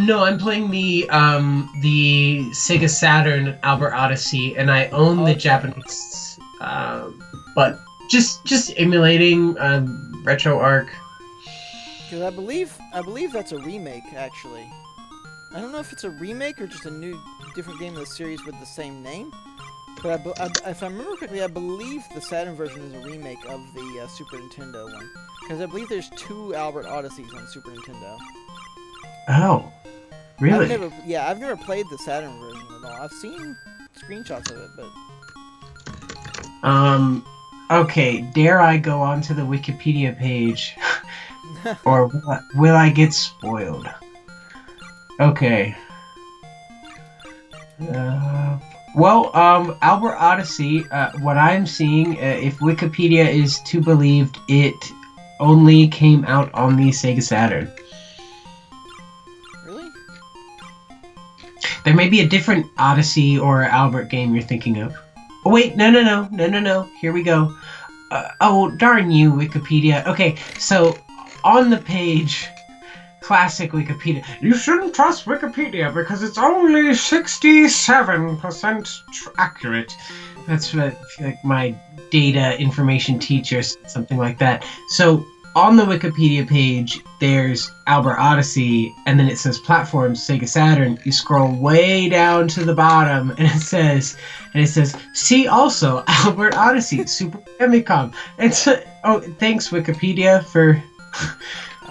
No, I'm playing the Sega Saturn Albert Odyssey, and I own the Japanese. But just emulating RetroArch. Because I believe that's a remake, actually. I don't know if it's a remake or just a different game in the series with the same name. But if I remember correctly, I believe the Saturn version is a remake of the Super Nintendo one. Because I believe there's 2 Albert Odysseys on Super Nintendo. Oh, really? I've never played the Saturn version at all. I've seen screenshots of it, but... Okay, dare I go onto the Wikipedia page? Or will I get spoiled? Okay. Albert Odyssey, what I'm seeing, if Wikipedia is to be believed, it only came out on the Sega Saturn. Really? There may be a different Odyssey or Albert game you're thinking of. Oh, wait, no. Here we go. Oh, darn you, Wikipedia. Okay, so on the page... Classic Wikipedia. You shouldn't trust Wikipedia because it's only 67% accurate. That's what like my data information teacher said, something like that. So on the Wikipedia page, there's Albert Odyssey, and then it says platforms Sega Saturn. You scroll way down to the bottom, and it says, see also Albert Odyssey, Super Famicom. Thanks Wikipedia for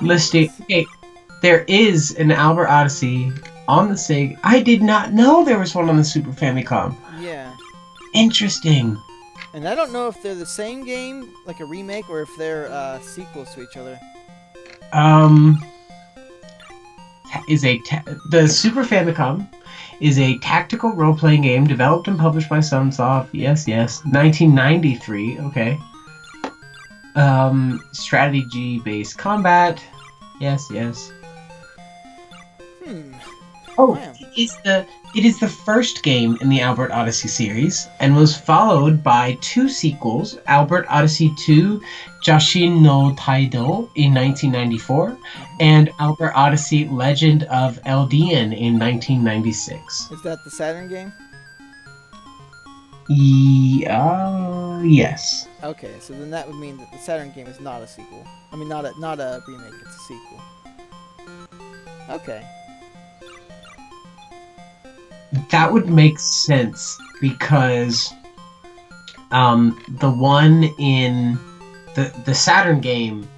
listing. Okay. There is an Albert Odyssey on the Sega. I did not know there was one on the Super Famicom. Yeah. Interesting. And I don't know if they're the same game, like a remake, or if they're sequels to each other. The Super Famicom is a tactical role-playing game developed and published by Sunsoft. Yes. 1993. Okay. Strategy-based combat. Yes. Oh, wow. It is the first game in the Albert Odyssey series and was followed by 2 sequels, Albert Odyssey 2 Jashin no Taido in 1994 and Albert Odyssey Legend of Eldian in 1996. Is that the Saturn game? Yes. Okay, so then that would mean that the Saturn game is not a sequel. I mean, not a remake, it's a sequel. Okay. That would make sense because the one in the Saturn game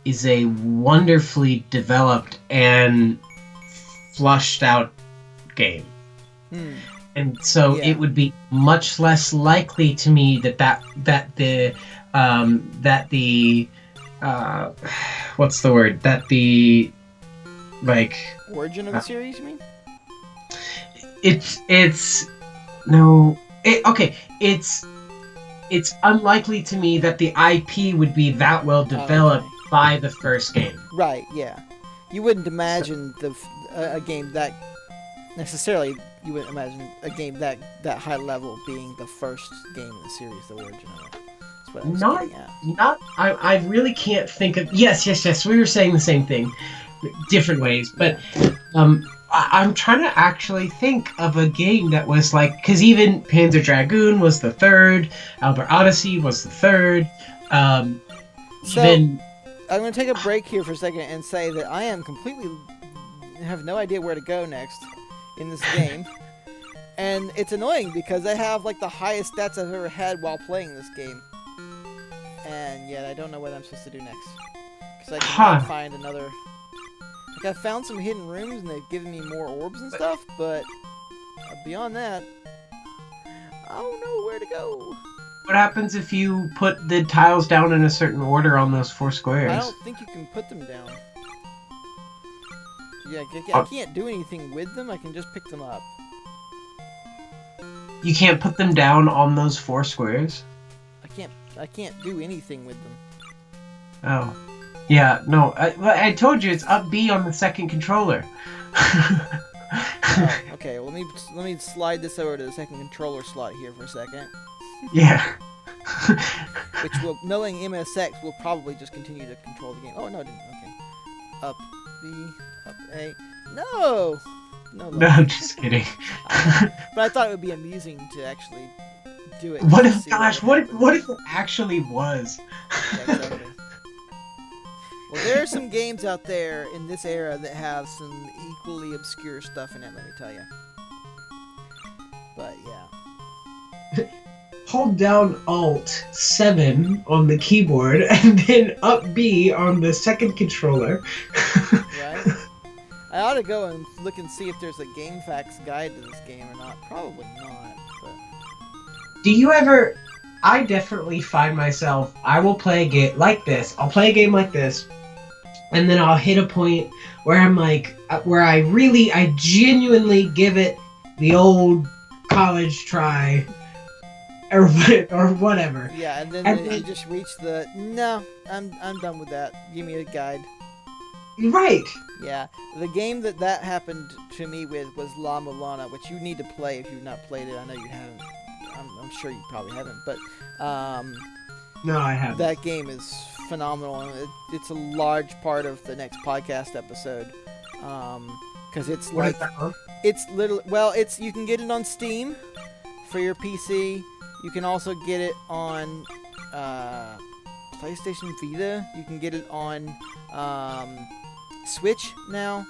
is a wonderfully developed and flushed out game. And so it would be much less likely to me that the what's the word? That the like origin of the series, you mean? It's unlikely to me that the IP would be that well developed by the first game. Right, yeah. You wouldn't imagine a game that necessarily. You wouldn't imagine a game that high level being the first game in the series, the origin of it. That's what I was getting at. I really can't think of. Yes. We were saying the same thing, different ways, but I'm trying to actually think of a game that was like, because even Panzer Dragoon was the third, Albert Odyssey was the third. I'm going to take a break here for a second and say that I have no idea where to go next in this game. And it's annoying because I have like the highest stats I've ever had while playing this game. And yet I don't know what I'm supposed to do next. Because I cannot find another... Like, I found some hidden rooms and they've given me more orbs and stuff, but beyond that, I don't know where to go. What happens if you put the tiles down in a certain order on those 4 squares? I don't think you can put them down. Yeah, I can't do anything with them, I can just pick them up. You can't put them down on those 4 squares? I can't do anything with them. Oh. Yeah, no, I told you it's up B on the second controller. Oh, okay, well, let me slide this over to the second controller slot here for a second. Yeah. Which will, knowing MSX, will probably just continue to control the game. Oh, no, it didn't. Okay. Up B, up A. No! No, I'm just kidding. But I thought it would be amusing to actually do it. What if it actually was? Yeah, exactly. Well, there are some games out there in this era that have some equally obscure stuff in it, let me tell you. But, yeah. Hold down Alt 7 on the keyboard, and then up B on the second controller. Right? I ought to go and look and see if there's a GameFAQs guide to this game or not. Probably not, but... Do you ever... I definitely find myself... I will play a game like this. I'll play a game like this, and then I'll hit a point where I'm like... Where I genuinely give it the old college try... Or whatever. Yeah, and then you just reach the... No, I'm done with that. Give me a guide. Right. Yeah, the game that happened to me with was La Mulana, which you need to play if you've not played it. I know you haven't. I'm sure you probably haven't, but no, I haven't. That game is phenomenal, and it's a large part of the next podcast episode, because it's like it's literally you can get it on Steam for your PC. You can also get it on PlayStation Vita. You can get it on Switch now.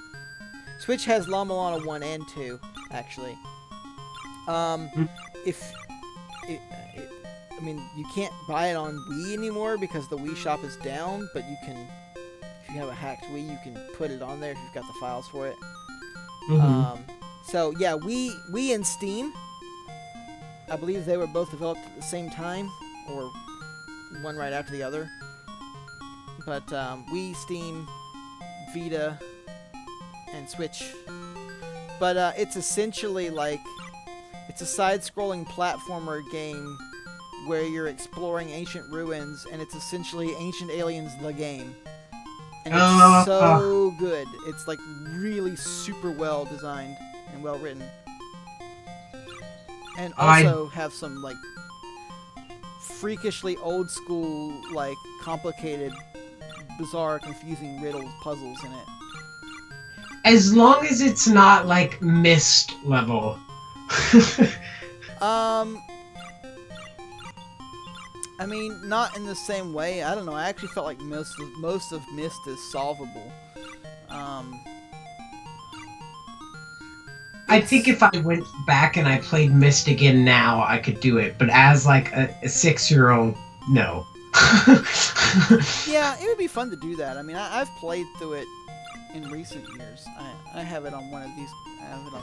Switch has La Mulana 1 and 2, actually. I mean, you can't buy it on Wii anymore because the Wii shop is down, but you can, if you have a hacked Wii, you can put it on there if you've got the files for it. So, yeah, Wii and Steam, I believe they were both developed at the same time, or one right after the other. But Wii, Steam, Vita, and Switch. But it's essentially like, it's a side-scrolling platformer game where you're exploring ancient ruins, and it's essentially Ancient Aliens the game. And it's so good. It's like really super well designed and well written. And also have some like freakishly old school, like complicated, bizarre, confusing riddles, puzzles in it. As long as it's not like Myst level. I mean, not in the same way. I don't know. I actually felt like most of Myst is solvable. I think if I went back and I played Myst again now, I could do it. But as like a 6-year-old, no. Yeah, it would be fun to do that. I mean, I've played through it in recent years. I have it on one of these. I have it on.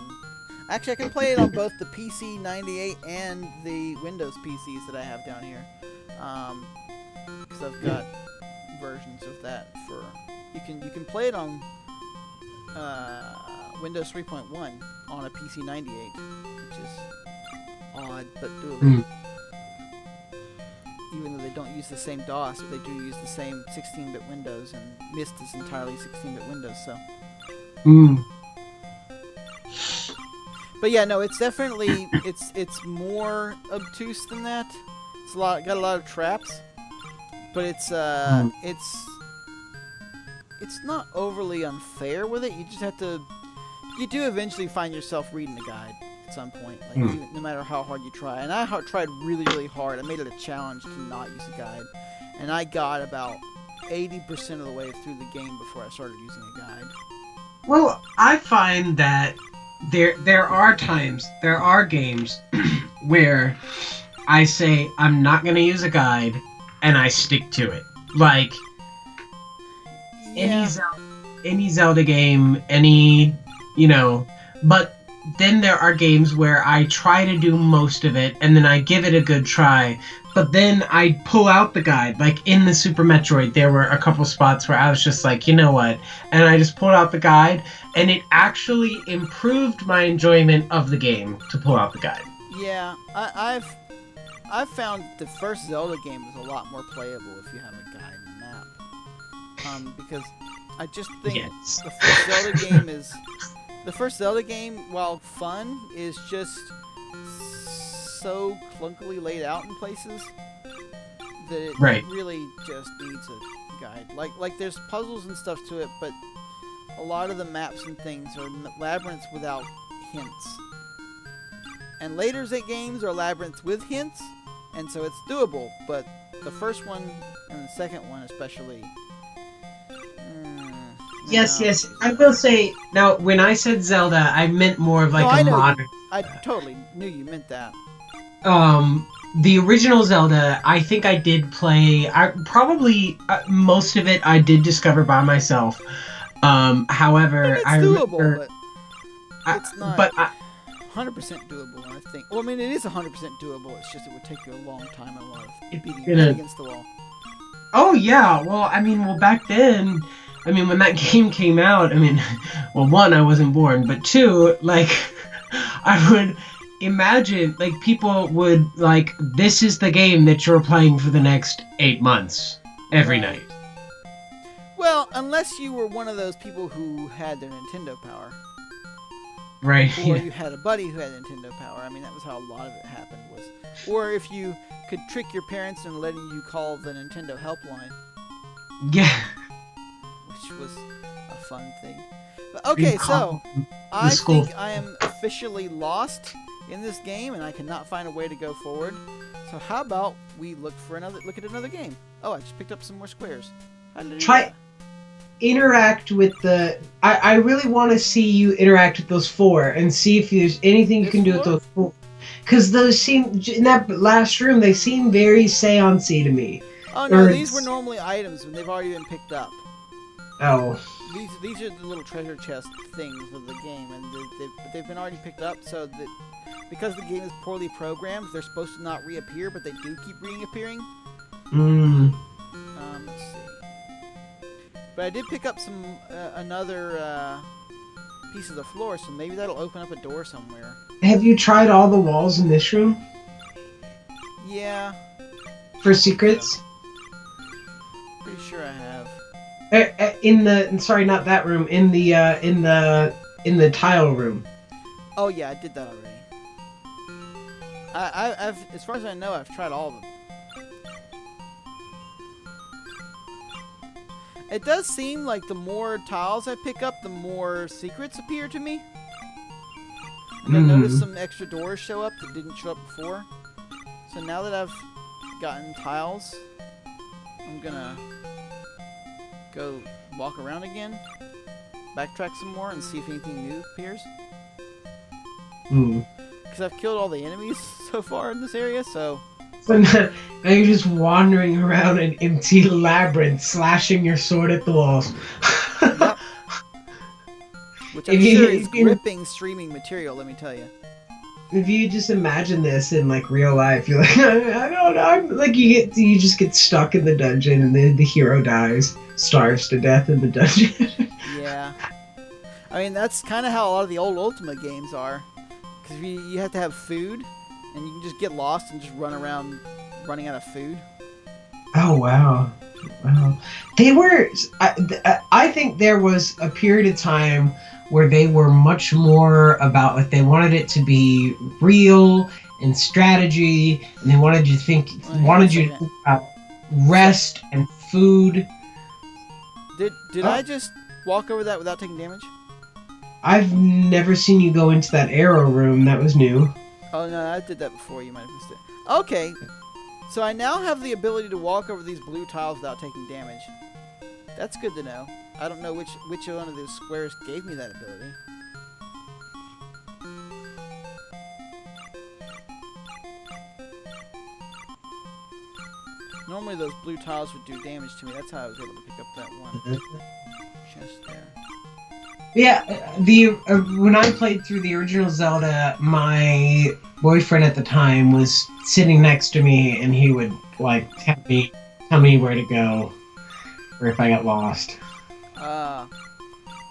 Actually, I can play it on both the PC 98 and the Windows PCs that I have down here. Because I've got versions of that for. You can play it on Windows 3.1 on a PC 98, which is odd but doable. Even though they don't use the same DOS, they do use the same 16-bit Windows, and Myst is entirely 16-bit Windows. So. But yeah, no, it's definitely it's more obtuse than that. It's got a lot of traps, but it's not overly unfair with it. You just have to. You do eventually find yourself reading the guide at some point, like no matter how hard you try. And I tried really, really hard. I made it a challenge to not use a guide, and I got about 80% of the way through the game before I started using a guide. Well, I find that there are games where I say I'm not going to use a guide, and I stick to it. Like any Zelda game, but then there are games where I try to do most of it, and then I give it a good try, but then I pull out the guide. Like in the Super Metroid, there were a couple spots where I was just like, you know what? And I just pulled out the guide, and it actually improved my enjoyment of the game to pull out the guide. Yeah, I've found the first Zelda game is a lot more playable if you have a guide and map. Because I just think the first Zelda game, while fun, is just so clunkily laid out in places that it really just needs a guide. Like there's puzzles and stuff to it, but a lot of the maps and things are labyrinths without hints. And later games are labyrinths with hints, and so it's doable. But the first one and the second one especially. Yes. I will say, now, when I said Zelda, I meant more of like a modern... I totally knew you meant that. The original Zelda, I think I did play... most of it I did discover by myself. However, it's doable, but it's not 100% doable, I think. Well, I mean, it is 100% doable, it's just it would take you a long time and a lot of beating your head against the wall. Oh, yeah, well, back then... when that game came out, one, I wasn't born, but two, I would imagine, people would, this is the game that you're playing for the next 8 months, every night. Well, unless you were one of those people who had their Nintendo power. Right. Or you had a buddy who had Nintendo power. That was how a lot of it happened. Or if you could trick your parents into letting you call the Nintendo helpline. Yeah. Which was a fun thing. But, okay, so I think I am officially lost in this game, and I cannot find a way to go forward. So how about we look at another game? Oh, I just picked up some more squares. Interact with the... I really want to see you interact with those 4 and see if there's anything you can do with those 4. Because those seem... In that last room, they seem very seance-y to me. Oh, no, these were normally items, and they've already been picked up. Oh. These are the little treasure chest things of the game, and they've been already picked up, so that because the game is poorly programmed, they're supposed to not reappear, but they do keep reappearing. Let's see. But I did pick up another piece of the floor, so maybe that'll open up a door somewhere. Have you tried all the walls in this room? Yeah. For secrets? Pretty sure I have. Sorry, not that room. In the tile room. Oh yeah, I did that already. I've, as far as I know, I've tried all of them. It does seem like the more tiles I pick up, the more secrets appear to me. And I noticed some extra doors show up that didn't show up before. So now that I've gotten tiles, I'm gonna go walk around again, backtrack some more, and see if anything new appears. Because I've killed all the enemies so far in this area, so... So now you're just wandering around an empty labyrinth, slashing your sword at the walls. Yep. Which I'm sure is gripping streaming material, let me tell you. If you just imagine this in like real life, you're like, I don't know, I'm like you just get stuck in the dungeon and the hero dies, starves to death in the dungeon. Yeah. I mean, that's kind of how a lot of the old Ultima games are. Because you have to have food, and you can just get lost and just run around running out of food. Oh, wow. Wow. They were... I think there was a period of time where they were much more about, like, they wanted it to be real and strategy, and they wanted you to think... wanted you to think about rest and food. Did I just walk over that without taking damage? I've never seen you go into that arrow room. That was new. Oh, no, I did that before. You might have missed it. Okay. So I now have the ability to walk over these blue tiles without taking damage. That's good to know. I don't know which one of those squares gave me that ability. Normally those blue tiles would do damage to me. That's how I was able to pick up that one chest there. Yeah, when I played through the original Zelda, my boyfriend at the time was sitting next to me, and he would like tell me where to go, or if I got lost.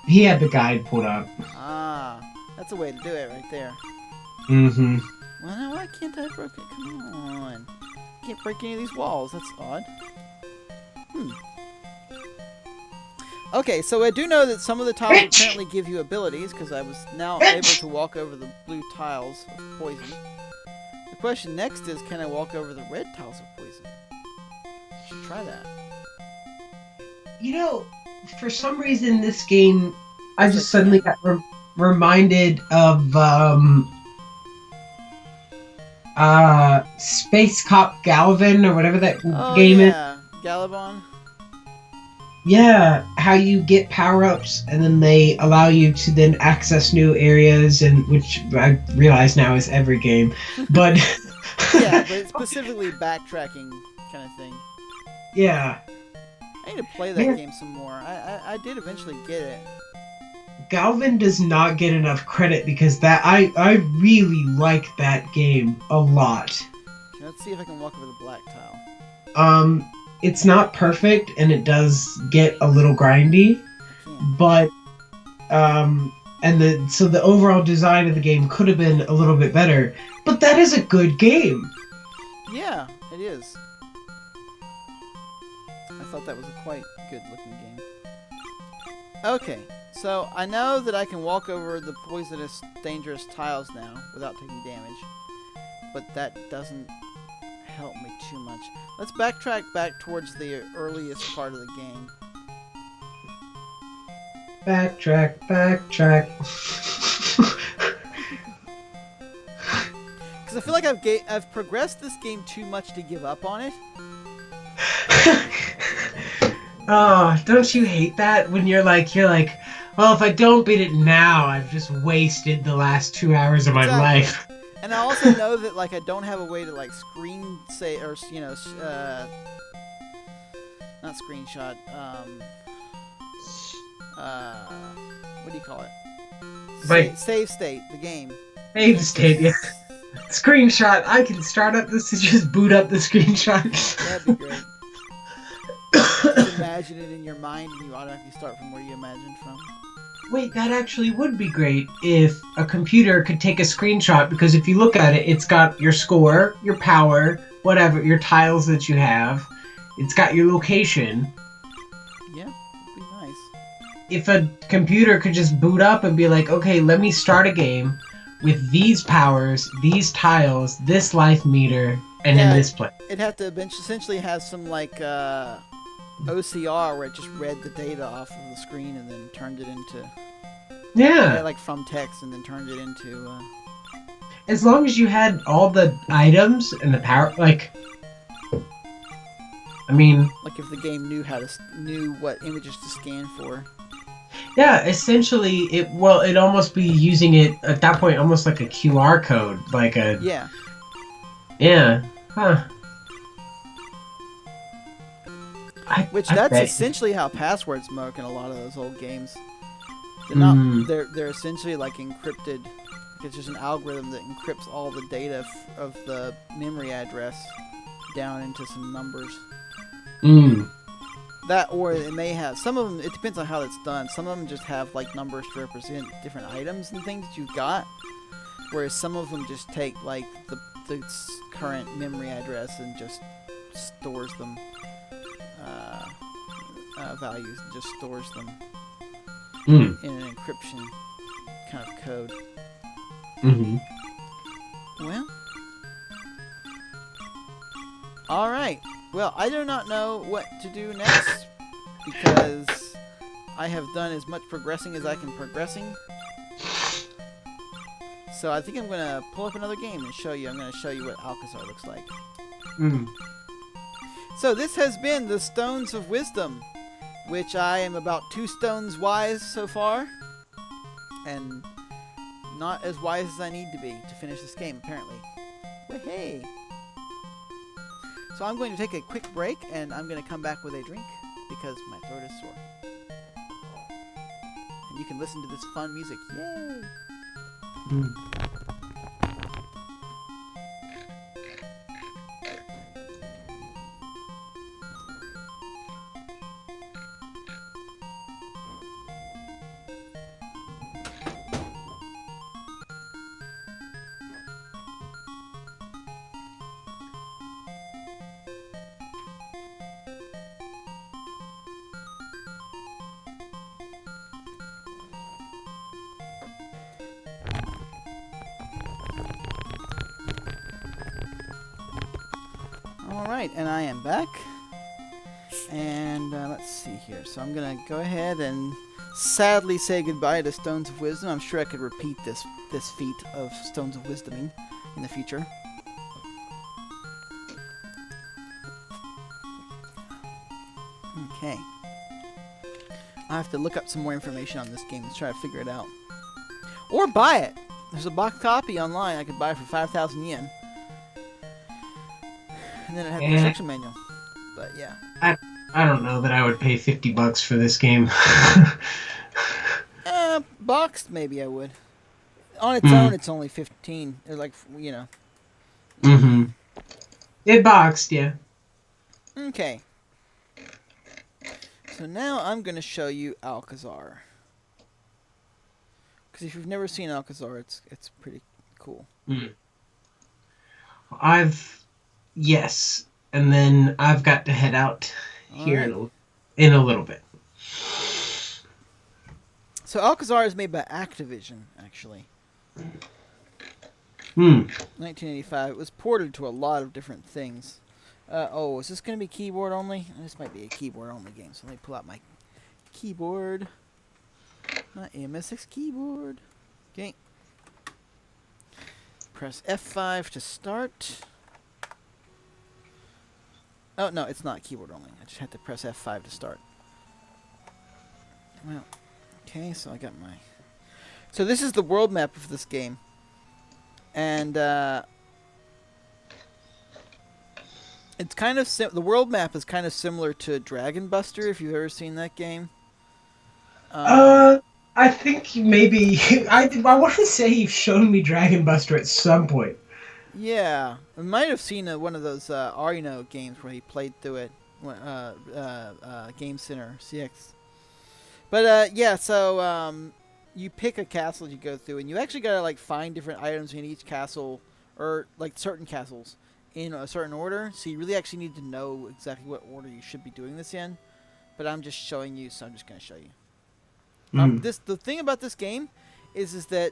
He had the guide pulled up. That's a way to do it right there. Mm-hmm. Well, now why can't I break it? Come on, can't break any of these walls. That's odd. Okay, so I do know that some of the tiles apparently give you abilities, because I was now able to walk over the blue tiles of poison. The question next is, can I walk over the red tiles of poison? Should try that. You know, for some reason this game, I just suddenly got reminded of Space Cop Galvin, or whatever that game is. Galabon. Yeah, how you get power-ups, and then they allow you to then access new areas, and which I realize now is every game, but... Yeah, but it's specifically backtracking kind of thing. Yeah. I need to play that game some more. I did eventually get it. Galvin does not get enough credit, because I really like that game a lot. Okay, let's see if I can walk over the black tile. It's not perfect, and it does get a little grindy, but so the overall design of the game could have been a little bit better. But that is a good game. Yeah, it is. I thought that was a quite good-looking game. Okay, so I know that I can walk over the poisonous, dangerous tiles now without taking damage, but that doesn't help me too much. Let's backtrack back towards the earliest part of the game. Backtrack. Because I feel like I've progressed this game too much to give up on it. Oh, don't you hate that when you're like, well, if I don't beat it now, I've just wasted the last 2 hours of my life. And I also know that, like, I don't have a way to, like, screen say, or, you know, not screenshot, what do you call it? Save state, the game. Save state, yeah. Screenshot, I can start up this to just boot up the screenshot. That'd be great. Just imagine it in your mind and you automatically start from where you imagined from. Wait, that actually would be great if a computer could take a screenshot, because if you look at it, it's got your score, your power, whatever, your tiles that you have. It's got your location. Yeah, that'd be nice. If a computer could just boot up and be like, okay, let me start a game with these powers, these tiles, this life meter, and in this place. It'd have to essentially have some, like, OCR where it just read the data off of the screen and then turned it into... Yeah. Like from text and then turned it into... As long as you had all the items and the power, like... I mean... Like if the game knew what images to scan for. Yeah, essentially, it'd almost be using it at that point, almost like a QR code, like a Yeah. yeah, huh? Which I that's bet. essentially how passwords work in a lot of those old games. They're not. Mm, They're essentially like encrypted. It's just an algorithm that encrypts all the data of the memory address down into some numbers. mm, That, or it may have some of them. It depends on how it's done. Some of them just have like numbers to represent different items and things that you've got, whereas some of them just take like the current memory address and just stores them. Values and just stores them mm, in an encryption kind of code. mm-hmm. Well, all right. Well, I do not know what to do next because I have done as much progressing as I can progressing. So I think I'm going to pull up another game and show you. I'm going to show you what Alcazar looks like. Mm. So this has been the Stones of Wisdom, which I am about 2 stones wise so far, and not as wise as I need to be to finish this game, apparently. Well, hey! So I'm going to take a quick break, and I'm going to come back with a drink, because my throat is sore. And you can listen to this fun music. Yay! Mm. Alright, and I am back. And let's see here. So I'm going to go ahead and sadly say goodbye to Stones of Wisdom. I'm sure I could repeat this feat of Stones of Wisdoming in the future. Okay. I have to look up some more information on this game and try to figure it out. Or buy it. There's a box copy online I could buy for 5,000 yen. And then it had the instruction manual. But yeah. I don't know that I would pay $50 for this game. Boxed maybe I would. On its own, it's only 15. They're like, you know. Mm-hmm. It boxed, yeah. Okay. So now I'm going to show you Alcazar. Because if you've never seen Alcazar, it's pretty cool. Mm. Yes, and then I've got to head out here in a little bit. So Alcazar is made by Activision, actually. 1985. It was ported to a lot of different things. Is this going to be keyboard only? This might be a keyboard only game. So let me pull out my keyboard. My MSX keyboard. Okay. Press F5 to start. Oh, no, it's not keyboard only. I just had to press F5 to start. Well, okay, so I got my... So this is the world map of this game. And, it's kind of... the world map is kind of similar to Dragon Buster, if you've ever seen that game. I think maybe... I want to say you've shown me Dragon Buster at some point. Yeah, I might have seen one of those Arino games where he played through it, Game Center CX. But yeah, so you pick a castle you go through, and you actually gotta like find different items in each castle, or like certain castles, in a certain order. So you really actually need to know exactly what order you should be doing this in. But I'm just showing you, so I'm just gonna show you. The thing about this game is that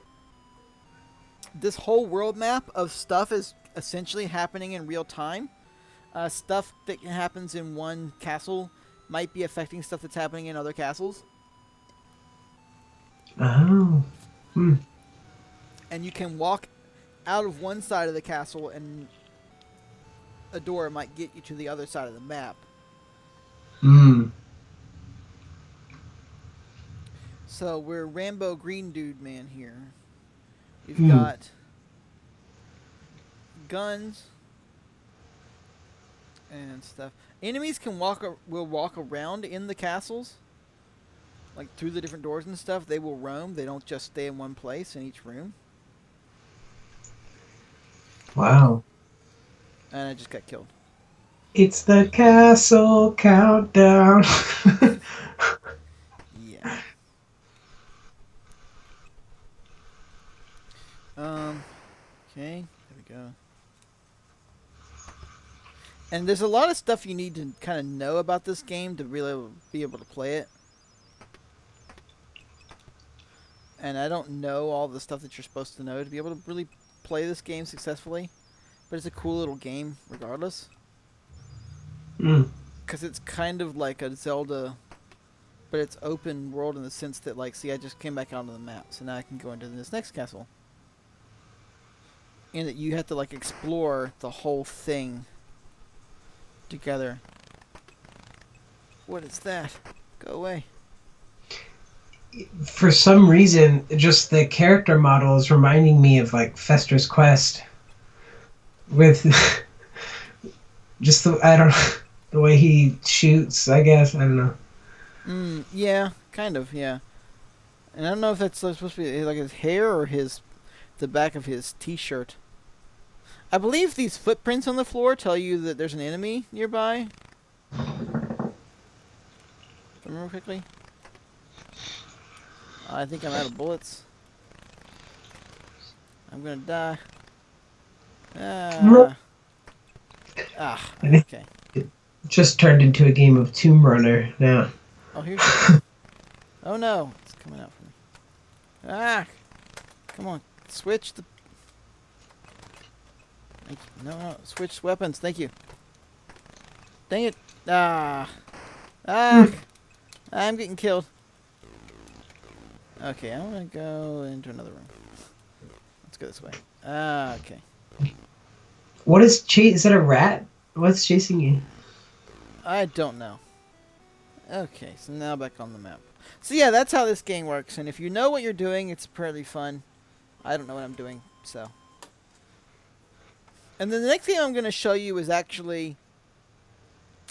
this whole world map of stuff is essentially happening in real time. Stuff that happens in one castle might be affecting stuff that's happening in other castles. Oh. And you can walk out of one side of the castle and a door might get you to the other side of the So we're Rambo Green Dude Man here. We've Hmm. got guns and stuff. Enemies will walk around in the castles, like through the different doors and stuff. They will roam. They don't just stay in one place in each room. Wow. And I just got killed. It's the castle countdown. Yeah. Okay. There we go. And there's a lot of stuff you need to kind of know about this game to really be able to play it. And I don't know all the stuff that you're supposed to know to be able to really play this game successfully. But it's a cool little game regardless. Because it's kind of like a Zelda, but it's open world in the sense that, like, see, I just came back onto the map. So now I can go into this next castle. And that you have to, like, explore the whole thing together. What is that? Go away. For some reason, just the character model is reminding me of like Fester's Quest. With just the way he shoots, I guess. I don't know. Yeah, kind of, yeah. And I don't know if that's supposed to be like his hair or the back of his t-shirt. I believe these footprints on the floor tell you that there's an enemy nearby. Remember quickly? I think I'm out of bullets. I'm gonna die. Okay. It just turned into a game of Tomb Runner now. Oh, here's. Oh no, it's coming out for me. Come on, switch the. Thank you. No, switch weapons. Thank you. Dang it! I'm getting killed. Okay, I'm gonna go into another room. Let's go this way. Okay. What is is that a rat? What's chasing you? I don't know. Okay, so now back on the map. So yeah, that's how this game works. And if you know what you're doing, it's pretty fun. I don't know what I'm doing, so. And then the next thing I'm going to show you is actually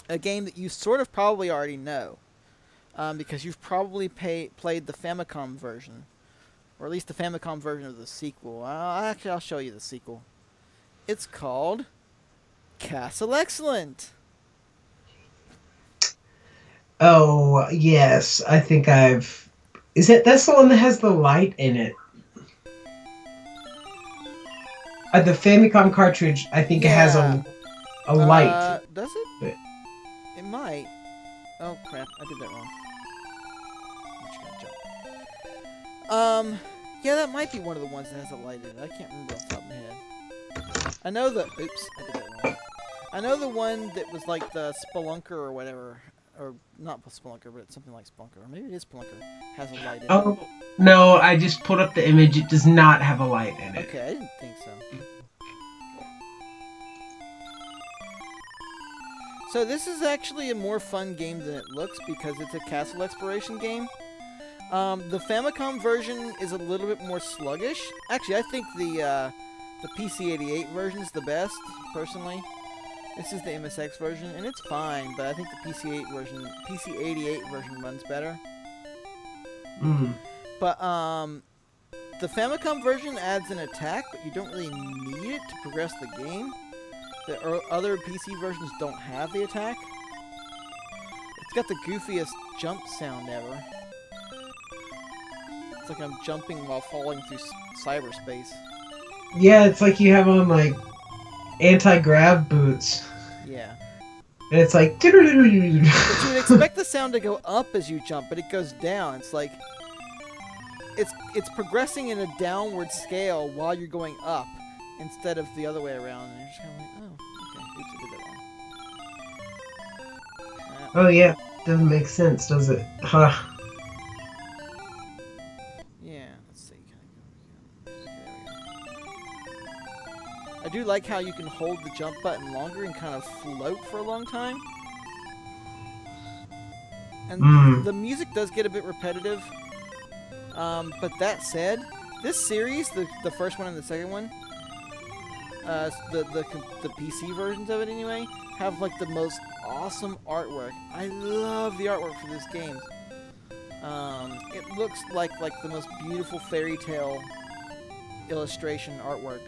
a game that you sort of probably already know. Because you've probably played the Famicom version. Or at least the Famicom version of the sequel. I'll show you the sequel. It's called Castle Excellent. Oh, yes. I think I've... That's the one that has the light in it. The Famicom cartridge, I think it has a light. Does it? It might. Oh, crap. I did that wrong. I'm just gonna jump. Yeah, that might be one of the ones that has a light in it. I can't remember off the top of my head. I know the... Oops, I did that wrong. I know the one that was like the Spelunker or whatever. Or not Spelunker, but it's something like Spelunker. Or maybe it is Spelunker. Has a light in it. Oh, no, I just pulled up the image. It does not have a light in it. Okay, I didn't think so. So this is actually a more fun game than it looks because it's a castle exploration game. The Famicom version is a little bit more sluggish. Actually, I think the PC-88 version is the best, personally. This is the MSX version, and it's fine, but I think the PC-88 version runs better. But the Famicom version adds an attack, but you don't really need it to progress the game. The other PC versions don't have the attack. It's got the goofiest jump sound ever. It's like I'm jumping while falling through cyberspace. Yeah, it's like you have on, like, anti-grav boots. Yeah. And it's like... But you would expect the sound to go up as you jump, but it goes down. It's like... It's progressing in a downward scale while you're going up, instead of the other way around. And you're just kind of like, oh, okay, oops, I did that wrong. Oh, yeah. Doesn't make sense, does it? Huh. Yeah, let's see. Okay, there we go. I do like how you can hold the jump button longer and kind of float for a long time. And the music does get a bit repetitive. But that said, this series, the first one and the second one, the PC versions of it anyway, have like the most awesome artwork. I love the artwork for this game. It looks like the most beautiful fairy tale illustration artwork.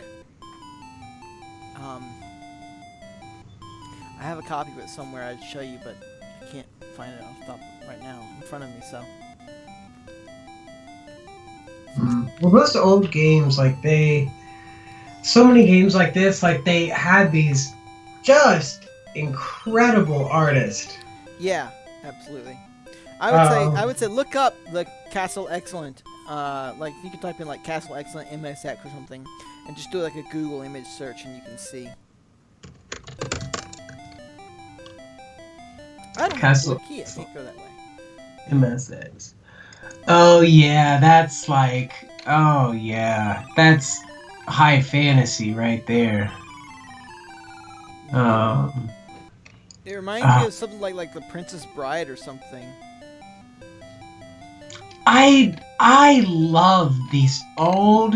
I have a copy of it somewhere I'd show you, but I can't find it off the top right now in front of me, so. Well, most old games, so many games like this, they had these just incredible artists. Yeah, absolutely. I would say look up the Castle Excellent. You can type in Castle Excellent MSX or something, and just do a Google image search, and you can see. I don't have the key. I can't go that way. MSX. Oh yeah, that's that's high fantasy right there. It reminds me of something like The Princess Bride or something. I love these old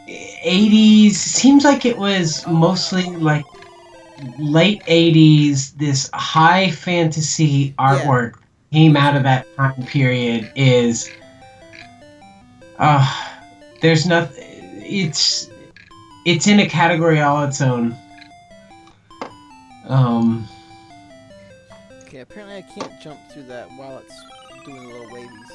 80s. Seems like it was mostly late 80s. This high fantasy artwork came out of that time period. There's nothing. It's in a category all its own. Okay, apparently I can't jump through that while it's doing the little wavies.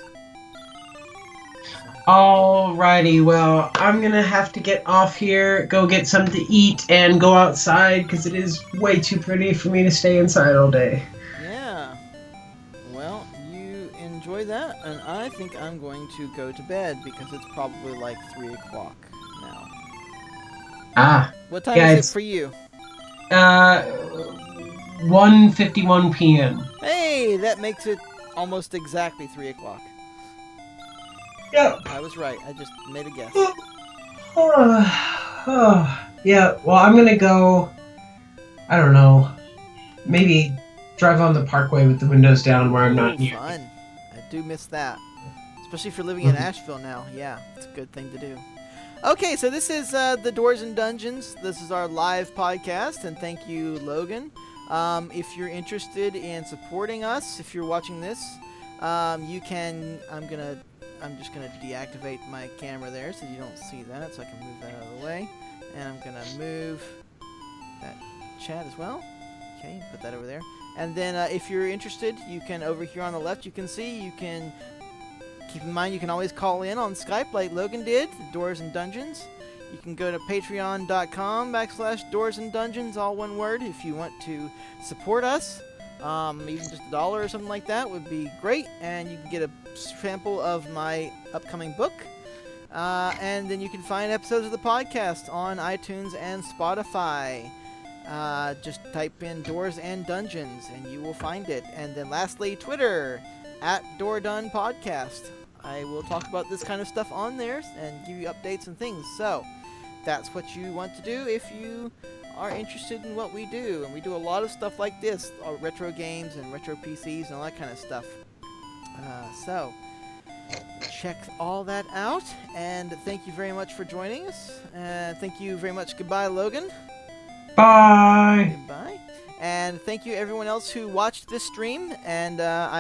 Alrighty, well, I'm gonna have to get off here, go get something to eat, and go outside, because it is way too pretty for me to stay inside all day. Yeah. Well, you enjoy that, and I think I'm going to go to bed, because it's probably 3 o'clock now. What time is it for you? 1:51 p.m. Hey, that makes it almost exactly 3 o'clock. Yep. I was right. I just made a guess. Yeah, well, I'm gonna go, I don't know, maybe drive on the parkway with the windows down where I'm not near. Fun. I do miss that. Especially if you're living in Asheville now. Yeah, it's a good thing to do. Okay, so this is the Doors and Dungeons. This is our live podcast, and thank you, Logan. If you're interested in supporting us, if you're watching this, you can. I'm just gonna deactivate my camera there so you don't see that, so I can move that out of the way, and I'm gonna move that chat as well. Okay, put that over there. And then if you're interested, you can over here on the left. You can see. You can keep in mind you can always call in on Skype like Logan did. Doors and Dungeons. You can go to patreon.com/Doors and Dungeons, all one word, if you want to support us. Even just $1 or something like that would be great, and you can get a sample of my upcoming book. And then you can find episodes of the podcast on iTunes and Spotify. Just type in Doors and Dungeons, and you will find it. And then lastly, Twitter, @DoorDonePodcast. I will talk about this kind of stuff on there and give you updates and things. So that's what you want to do if you are interested in what we do. And we do a lot of stuff like this, retro games and retro PCs and all that kind of stuff. So check all that out, and thank you very much for joining us. Thank you very much. Goodbye, Logan. Bye. Goodbye. And thank you everyone else who watched this stream, and I